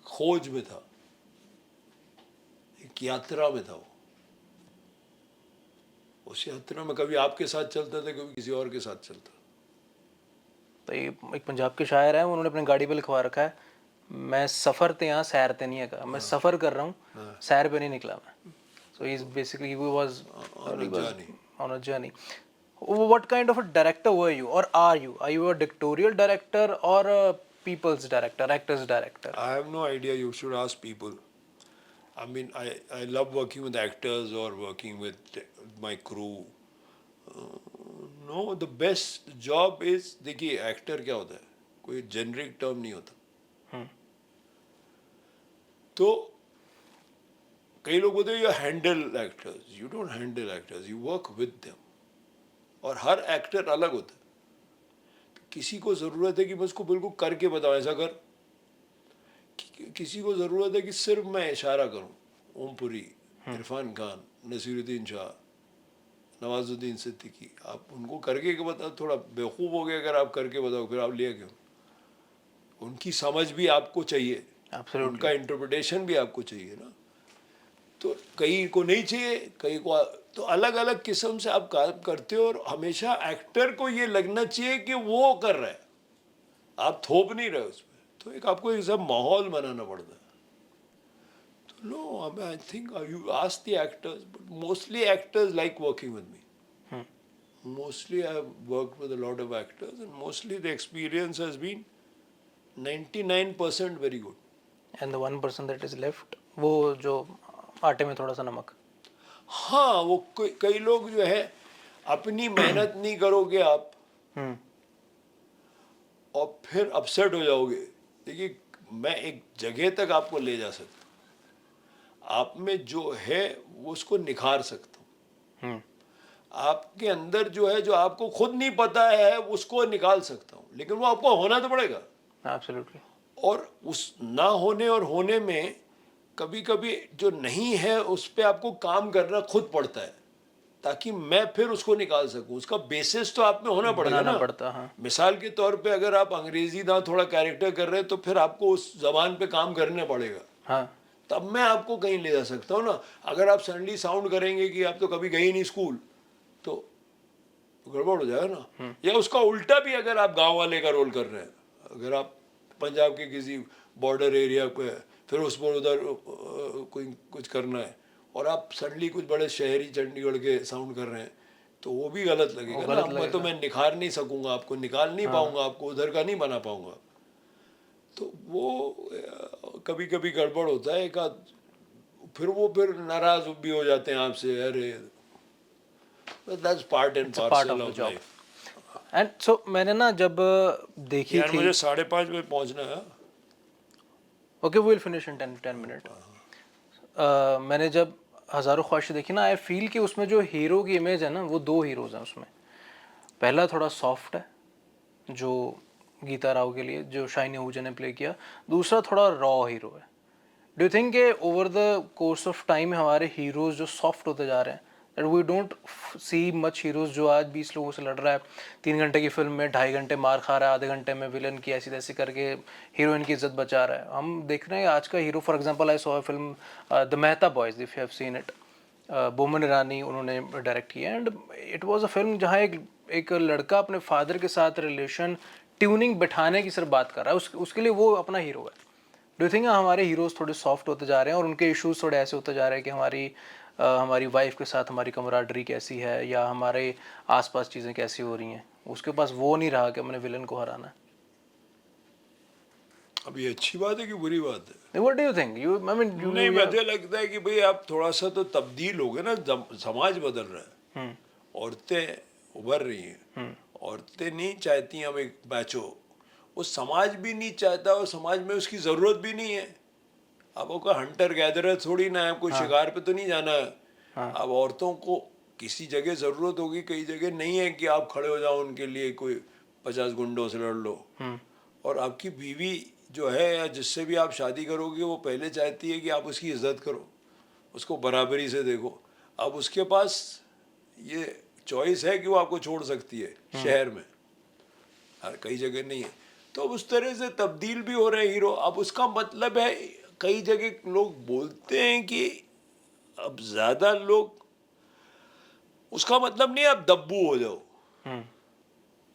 Speaker 1: खोज में था। एक यात्रा में था वो। उस यात्रा में कभी आपके साथ चलता था, कभी किसी और के साथ चलता।
Speaker 2: तो ये एक पंजाब के शायर हैं, उन्होंने अपनी गाड़ी पे लिखवा रखा है, मैं सफ़र ते यहाँ सैर ते नहीं है, मैं सफ़र कर रहा हूँ, सैर पे नहीं निकला मैं। So he's basically, he was
Speaker 1: On a journey.
Speaker 2: on a journey. What kind of a director were you, or are you? Are you a directorial director or a people's director, actor's director?
Speaker 1: I have no idea. You should ask people. I mean, I love working with actors or working with my crew. No, the best job is, देखिए actor क्या होता है, कोई generic term नहीं होता। तो कई लोग बोलते हैं you handle actors, you don't handle actors, you work with them. और हर एक्टर अलग होता है। किसी को ज़रूरत है कि मैं उसको बिल्कुल करके बताऊँ ऐसा कर, किसी को ज़रूरत है कि सिर्फ मैं इशारा करूँ। ओम पुरी, इरफान खान, नसीरुद्दीन शाह, नवाजुद्दीन सिद्दीकी, आप उनको करके के बताओ, थोड़ा बेवकूफ़ हो गया अगर आप करके बताओ, फिर आप लिया क्यों? उनकी समझ भी आपको चाहिए, उनका इंटरप्रिटेशन भी आपको चाहिए ना। तो कई को नहीं चाहिए, कई को, तो अलग अलग किस्म से आप काम करते हो। और हमेशा एक्टर को ये लगना चाहिए कि वो कर रहा है, आप थोप नहीं रहे उसमें। तो एक आपको एक सब माहौल बनाना पड़ता है। तो no, I think you ask the actors, but mostly actors like working with me. Mostly I have worked with a lot of actors, and mostly the experience has been 99% very good.
Speaker 2: And the 1% that is left, वो जो आटे में थोड़ा सा नमक।
Speaker 1: हाँ, वो कई लोग जो है अपनी मेहनत नहीं करोगे आप और फिर अपसेट हो जाओगे। देखिए, मैं एक जगह तक आपको ले जा सकता हूँ, आप में जो है वो उसको निखार सकता हूँ। आपके अंदर जो है, जो आपको खुद नहीं पता है, उसको निकाल सकता हूँ, लेकिन वो आपको होना तो पड़ेगा।
Speaker 2: Absolutely.
Speaker 1: और उस ना होने और होने में कभी कभी जो नहीं है उस पर आपको काम करना खुद पड़ता है, ताकि मैं फिर उसको निकाल सकूं। उसका बेसिस तो आप में होना पड़ेगा ना।
Speaker 2: पड़ता, हाँ।
Speaker 1: मिसाल के तौर पे अगर आप अंग्रेजी ना थोड़ा कैरेक्टर कर रहे हैं, तो फिर आपको उस जबान पे काम करना पड़ेगा।
Speaker 2: हाँ।
Speaker 1: तब मैं आपको कहीं ले जा सकता हूँ ना। अगर आप सडनली साउंड करेंगे कि आप तो कभी गए नहीं स्कूल, तो गड़बड़ हो जाएगा ना। या उसका उल्टा भी, अगर आप गांव वाले का रोल कर रहे हैं, अगर आप पंजाब के किसी बॉर्डर एरिया को है, फिर उस पर उधर कोई कुछ करना है, और आप सडनली कुछ बड़े शहरी चंडीगढ़ के साउंड कर रहे हैं, तो वो भी गलत लगेगा ना। मैं तो मैं निखार नहीं सकूंगा, आपको निकाल नहीं पाऊंगा, आपको उधर का नहीं बना पाऊंगा। तो वो कभी कभी गड़बड़ होता है एक आध, फिर नाराज भी हो जाते हैं आपसे। अरे that's part and parcel of life.
Speaker 2: And so मैंने ना जब देखी
Speaker 1: यार
Speaker 2: थी,
Speaker 1: मुझे 5:30 बजे पहुंचना है।
Speaker 2: Okay, we'll finish in 10 minutes. मैंने जब हज़ारों ख्वाहिशें देखी ना, आई फील कि उसमें जो हीरो की इमेज है ना, वो दो हीरोज़ हैं उसमें। पहला थोड़ा सॉफ्ट है, जो गीता राव के लिए, जो शाइनी आहूजा ने प्ले किया। दूसरा थोड़ा रॉ हीरो है। डू यू थिंक कि over the course of time हमारे हीरोज़ जो सॉफ्ट होते जा रहे हैं, that we don't see much heroes जो आज 20 लोगों से लड़ रहा है, 3 घंटे की फिल्म में 2.5 घंटे मार खा रहा है, आधे घंटे में विलन की ऐसी तैसी करके हीरोइन की इज्जत बचा रहा है। हम देख रहे हैं आज का hero, for example I saw a film the Mehta boys, if you have seen it, Boman Irani उन्होंने डायरेक्ट किया, and it was a film जहाँ एक लड़का अपने फादर के साथ रिलेशन ट्यूनिंग बिठाने की सिर्फ बात कर रहा है, उसके लिए वो अपना हीरो है। डू यू थिंक हमारे हीरोज़ थोड़े सॉफ्ट होते जा रहे हैं और उनके इश्यूज थोड़े ऐसे होते जा रहे हैं कि हमारी वाइफ के साथ हमारी कमराडरी कैसी है, या हमारे आसपास चीज़ें कैसी हो रही हैं, उसके पास वो नहीं रहा कि हमने विलन को हराना है।
Speaker 1: अब ये अच्छी बात है कि बुरी बात है?
Speaker 2: What do you think?
Speaker 1: नहीं, मुझे लगता है कि भाई आप थोड़ा सा तो तब्दील हो गए ना, समाज बदल रहा है, औरतें उभर रही हैं, औरतें नहीं चाहती हम एक मैच हो, वो समाज भी नहीं चाहता, और समाज में उसकी ज़रूरत भी नहीं है। अब वो हंटर गैदरर थोड़ी ना है, कोई शिकार पे तो नहीं जाना है। अब औरतों को किसी जगह ज़रूरत होगी, कई जगह नहीं है कि आप खड़े हो जाओ उनके लिए, कोई 50 गुंडों से लड़ लो। और आपकी बीवी जो है, या जिससे भी आप शादी करोगे, वो पहले चाहती है कि आप उसकी इज्जत करो, उसको बराबरी से देखो। अब उसके पास ये चॉइस है कि वो आपको छोड़ सकती है शहर में, हर कई जगह नहीं है। तो उस तरह से तब्दील भी हो रहे हैं हीरो। अब उसका मतलब है, कई जगह लोग बोलते हैं कि अब ज़्यादा लोग, उसका मतलब नहीं आप दब्बू हो जाओ,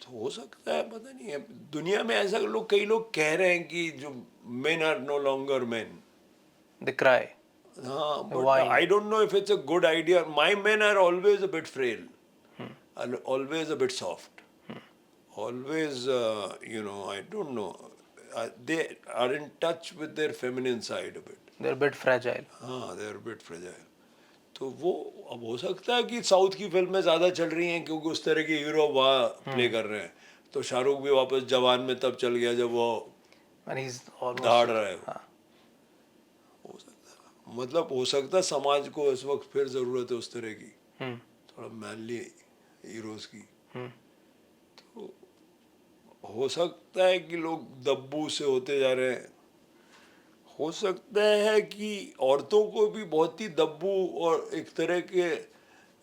Speaker 1: तो हो सकता है, पता नहीं है, दुनिया में ऐसा लोग, कई लोग कह रहे हैं कि जो men are no longer men.
Speaker 2: The cry
Speaker 1: हाँ, but
Speaker 2: Wine.
Speaker 1: I don't know if it's a good idea. My men are always a bit frail, are always a bit soft, always, I don't know. They are in touch with their feminine side a bit.
Speaker 2: They are bit fragile.
Speaker 1: हाँ, they are a bit fragile. तो वो अब हो सकता है कि south की फिल्में ज़्यादा चल रही हैं क्योंकि उस तरह के हीरो वहाँ प्ले कर रहे हैं, तो शाहरुख भी वापस जवान में तब चल गया जब वो
Speaker 2: एंड ही इज ऑलमोस्ट
Speaker 1: दहाड़ रहा है. हो सकता है, मतलब हो सकता है समाज को इस वक्त फिर ज़रूरत है उस तरह की, थोड़ा मैनली हीरोज की. तो हो सकता है कि लोग दब्बू से होते जा रहे हैं. हो सकता है कि औरतों को भी बहुत ही दब्बू और एक तरह के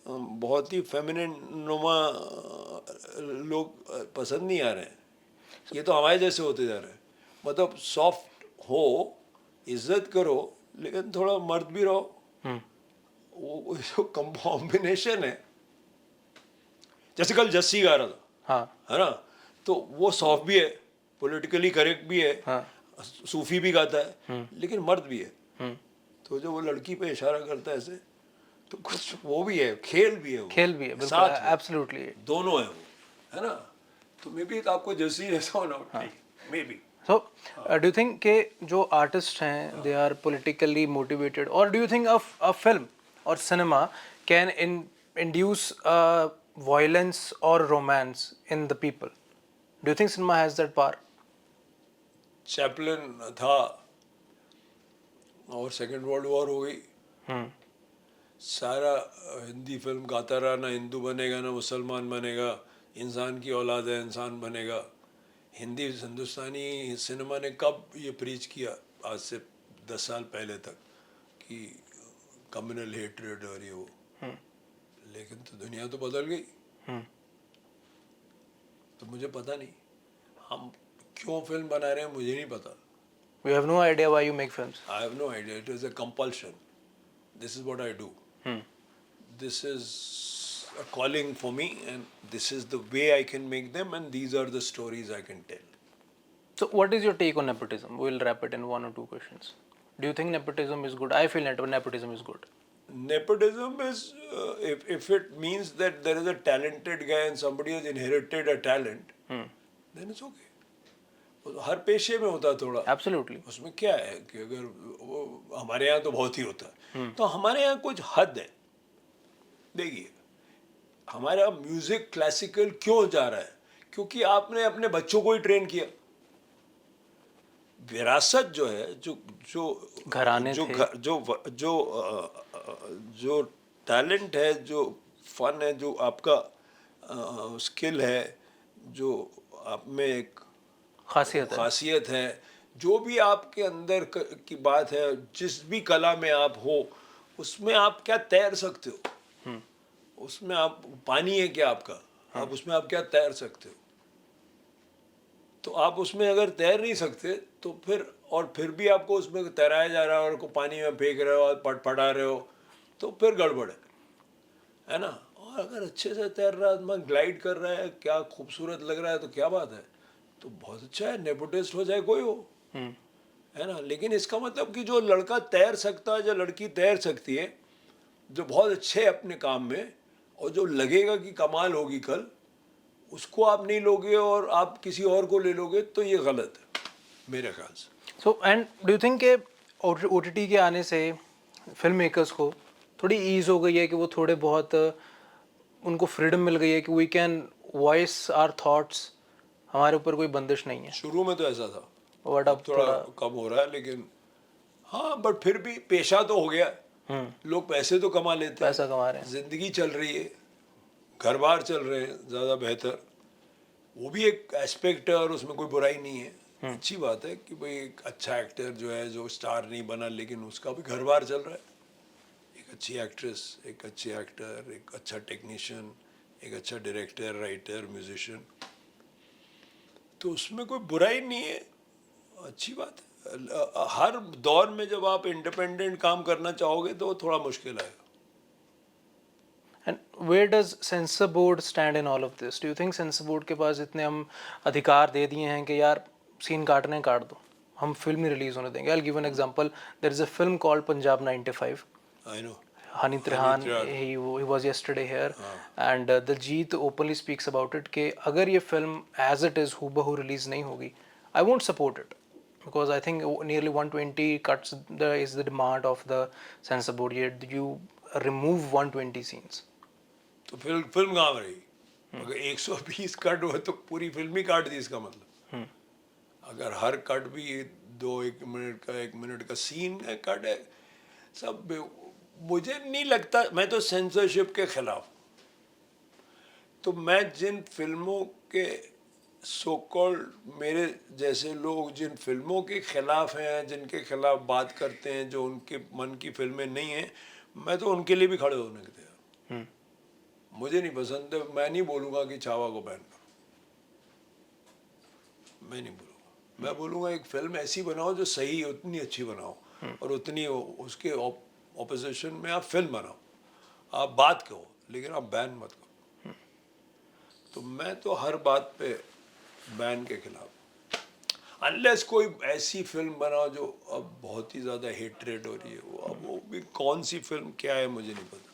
Speaker 1: बहुत ही फेमिनिन नुमा लोग पसंद नहीं आ रहे हैं. ये तो हमारे जैसे होते जा रहे हैं. मतलब सॉफ्ट हो, इज्जत करो, लेकिन थोड़ा मर्द भी रहो. वो जो कॉम्बिनेशन है, जैसे कल जस्सी गा रहा था,
Speaker 2: हाँ
Speaker 1: है ना, तो वो सॉफ्ट भी है, पॉलिटिकली करेक्ट भी है,
Speaker 2: हाँ
Speaker 1: सूफी भी गाता है, लेकिन मर्द भी है. तो जो वो लड़की पे इशारा करता है ऐसे, तो कुछ वो भी है, खेल भी है, वो
Speaker 2: खेल भी है बिल्कुल,
Speaker 1: साथ में,
Speaker 2: एब्सोल्युटली.
Speaker 1: दोनों है वो, है ना. तो मे बी आपको जैसी जैसा होना, maybe.
Speaker 2: So do you think के जो आर्टिस्ट हैं दे आर पॉलिटिकली मोटिवेटेड, और do you think a film और cinema can induce violence or romance in the people? Do you think cinema has that power?
Speaker 1: Chaplin था और second world war हो गई, सारा हिंदी फिल्म गाता रहा, ना हिंदू बनेगा ना मुसलमान बनेगा, इंसान की औलाद है, इंसान बनेगा. हिंदी हिंदुस्तानी सिनेमा ने कब ये प्रीच किया, आज से 10 साल पहले तक, कि कम्युनल हेट्रेड और ये वो. लेकिन तो दुनिया तो बदल गई. तो मुझे पता नहीं हम क्यों फिल्म बना रहे हैं, मुझे नहीं पता.
Speaker 2: We have no idea why you make films.
Speaker 1: I have no idea. It is a compulsion. This is what I do. This is a calling for me, and this is the way I can make them, and these are the stories I can tell.
Speaker 2: So what is your take on nepotism? We'll wrap it in one or two questions. Do you think nepotism is good? I feel nepotism is good.
Speaker 1: Nepotism is, if it means that there is a talented guy and somebody has inherited a talent, then it's okay. वो हर पेशे में होता है थोड़ा.
Speaker 2: Absolutely.
Speaker 1: उसमें क्या है कि अगर वो हमारे यहाँ तो बहुत ही होता है, तो हमारे यहाँ कुछ हद है. देखिए, हमारा म्यूजिक क्लासिकल क्यों जा रहा है, क्योंकि आपने अपने बच्चों को ही ट्रेन किया. विरासत जो है, जो जो
Speaker 2: घराने
Speaker 1: जो
Speaker 2: थे.
Speaker 1: जो जो जो टैलेंट है, जो फन है, जो आपका स्किल है, जो आप में एक खासियत है, जो भी आपके अंदर की बात है, जिस भी कला में आप हो, उसमें आप क्या तैर सकते हो, उसमें आप, पानी है क्या आपका, आप उसमें आप क्या तैर सकते हो. तो आप उसमें अगर तैर नहीं सकते तो फिर भी आपको उसमें तैराया जा रहा है और को पानी में फेंक रहे हो और पड़ा रहे हो, तो फिर गड़बड़ है ना. और अगर अच्छे से तैर रहा है, ग्लाइड कर रहा है, क्या खूबसूरत लग रहा है, तो क्या बात है, तो बहुत अच्छा है. नेपोटिस्ट हो चाहे कोई हो, है ना. लेकिन इसका मतलब कि जो लड़का तैर सकता है, जो लड़की तैर सकती है, जो बहुत अच्छे है अपने काम में, और जो लगेगा कि कमाल होगी कल, उसको आप नहीं लोगे और आप किसी और को ले लोगे, तो ये गलत है मेरे ख्याल से.
Speaker 2: So and do you think के OTT के आने से फिल्म मेकर्स को थोड़ी ईज हो गई है कि वो थोड़े बहुत उनको फ्रीडम मिल गई है कि we can voice our thoughts, हमारे ऊपर कोई बंदिश नहीं है?
Speaker 1: शुरू में तो ऐसा था,
Speaker 2: बट
Speaker 1: अब थोड़ा कम हो रहा है, लेकिन हाँ, बट फिर भी पेशा तो हो गया. लोग पैसे तो कमा लेते हैं,
Speaker 2: पैसा कमा रहे हैं,
Speaker 1: जिंदगी चल रही है, घर बार चल रहे हैं, ज़्यादा बेहतर. वो भी एक एस्पेक्ट है और उसमें कोई बुराई नहीं है. अच्छी बात है कि भाई एक अच्छा एक्टर जो है, जो स्टार नहीं बना, लेकिन उसका भी घर बार चल रहा है. एक अच्छी एक्ट्रेस, एक अच्छे एक्टर, एक अच्छा टेक्नीशियन, एक अच्छा डायरेक्टर, राइटर, म्यूजिशियन, तो उसमें कोई बुराई नहीं है, अच्छी बात है. हर दौर में जब आप इंडिपेंडेंट काम करना चाहोगे तो थोड़ा मुश्किल आएगा.
Speaker 2: And where does censor board stand in all of this? Do you think censor board के पास इतने हम अधिकार दे दिए हैं कि यार सीन काटने हैं, काट दो, हम फिल्म ही रिलीज होने देंगे? I'll give an example. There is a film called Punjab 95.
Speaker 1: I know.
Speaker 2: Hani Trihan,
Speaker 1: Trihan.
Speaker 2: he was yesterday here, and Diljit openly speaks about it कि अगर ये film as it is हूबहू release नहीं होगी, I won't support it because I think nearly 120 cuts is the demand of the censor board. Yet you remove 120 scenes.
Speaker 1: तो film कहाँ रही? अगर 120 कट हुए तो पूरी फिल्म ही काट दी, इसका मतलब. अगर हर कट भी 1 मिनट का सीन है, कट है, सब. मुझे नहीं लगता, मैं तो सेंसरशिप के खिलाफ. तो मैं जिन फिल्मों के सो कॉल्ड मेरे जैसे लोग जिन फिल्मों के खिलाफ हैं, जिनके खिलाफ बात करते हैं, जो उनके मन की फिल्में नहीं हैं, मैं तो उनके लिए भी खड़े होने के तैयार. मुझे नहीं पसंद है, मैं नहीं बोलूँगा कि छावा को बैन करो, मैं नहीं बोलूँगा. मैं बोलूँगा एक फिल्म ऐसी बनाओ जो सही, उतनी अच्छी बनाओ, और उतनी उसके ऑपोजिशन में आप फिल्म बनाओ. आप बात कहो लेकिन आप बैन मत करो. तो मैं तो हर बात पे बैन के खिलाफ. अनलेस कोई ऐसी फिल्म बनाओ जो अब बहुत ही ज़्यादा हेट्रेड हो रही है, वो भी कौन सी फिल्म क्या है मुझे नहीं पता.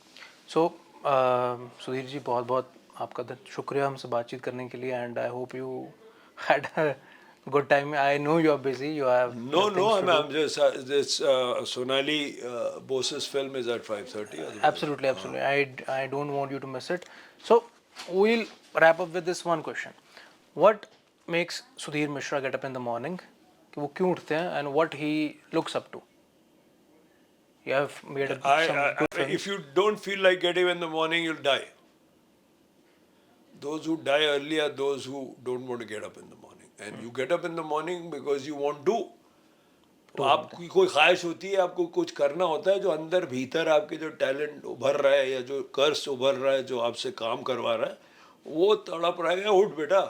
Speaker 2: So सुधीर जी, बहुत बहुत आपका शुक्रिया हमसे बातचीत करने के लिए, and I hope you had a good time. I know you are busy, you have
Speaker 1: No,
Speaker 2: things to do.
Speaker 1: I'm just this Sonali Bose's film is at 5:30.
Speaker 2: Absolutely. I don't want you to miss it. So we'll wrap up with this one question. What makes Sudhir Mishra get up in the morning? कि वो क्यों उठते हैं, and what he looks up to? You have made some good films.
Speaker 1: If you don't feel like getting in the morning, you'll die. Those who die early are those who don't want to get up in the morning. And you get up in the morning because you want to. तो आपकी कोई ख्वाहिश होती है, आपको कुछ करना होता है, जो अंदर भीतर आपके जो टैलेंट उभर रहा है या जो कर्स उभर रहा है, जो आपसे काम करवा रहा है, वो तड़प रहा है, उठ बेटा,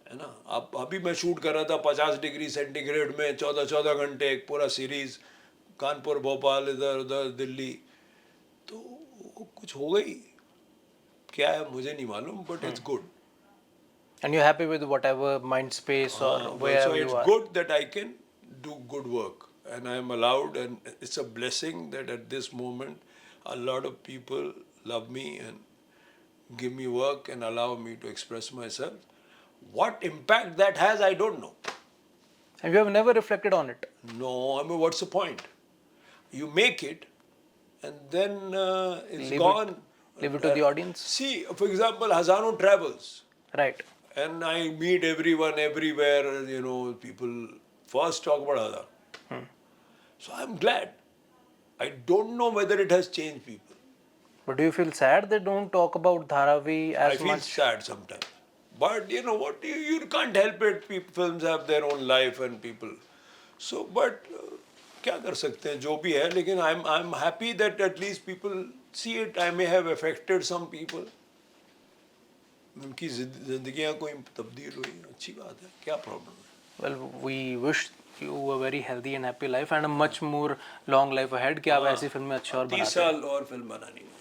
Speaker 1: है ना. आप अभी मैं शूट कर रहा था 50 डिग्री सेंटीग्रेड में 14 घंटे एक पूरा सीरीज, कानपुर, भोपाल, इधर उधर, दिल्ली. तो कुछ हो गई, क्या है मुझे नहीं मालूम, but it's good.
Speaker 2: And you're happy with whatever mind space or wherever
Speaker 1: So
Speaker 2: you
Speaker 1: it's
Speaker 2: are.
Speaker 1: good that I can do good work, and I am allowed, and it's a blessing that at this moment a lot of people love me and give me work and allow me to express myself. What impact that has, I don't know.
Speaker 2: And you have never reflected on it.
Speaker 1: No, I mean, what's the point? You make it, and then it's
Speaker 2: Leave it-
Speaker 1: gone.
Speaker 2: leave it to the audience.
Speaker 1: See, for example, Hazano travels.
Speaker 2: Right.
Speaker 1: And I meet everyone everywhere, you know, people first talk about Hazan. So I'm glad. I don't know whether it has changed people.
Speaker 2: But do you feel sad they don't talk about Dharavi
Speaker 1: I
Speaker 2: as
Speaker 1: feel
Speaker 2: much?
Speaker 1: sad sometimes. But you know what, you can't help it. Films have their own life and people. So, but क्या कर सकते हैं, जो भी है, लेकिन I'm happy that at least people see it. I may have affected some people. उनकी जिंदगियां कोई तब्दील हुई, अच्छी बात है, क्या प्रॉब्लम है.
Speaker 2: Well, we wish you a very healthy and happy life and a much more long life ahead कि आप ऐसी फिल्में अच्छी और
Speaker 1: 30
Speaker 2: बनाते हैं.
Speaker 1: साल और फिल्म बनानी है.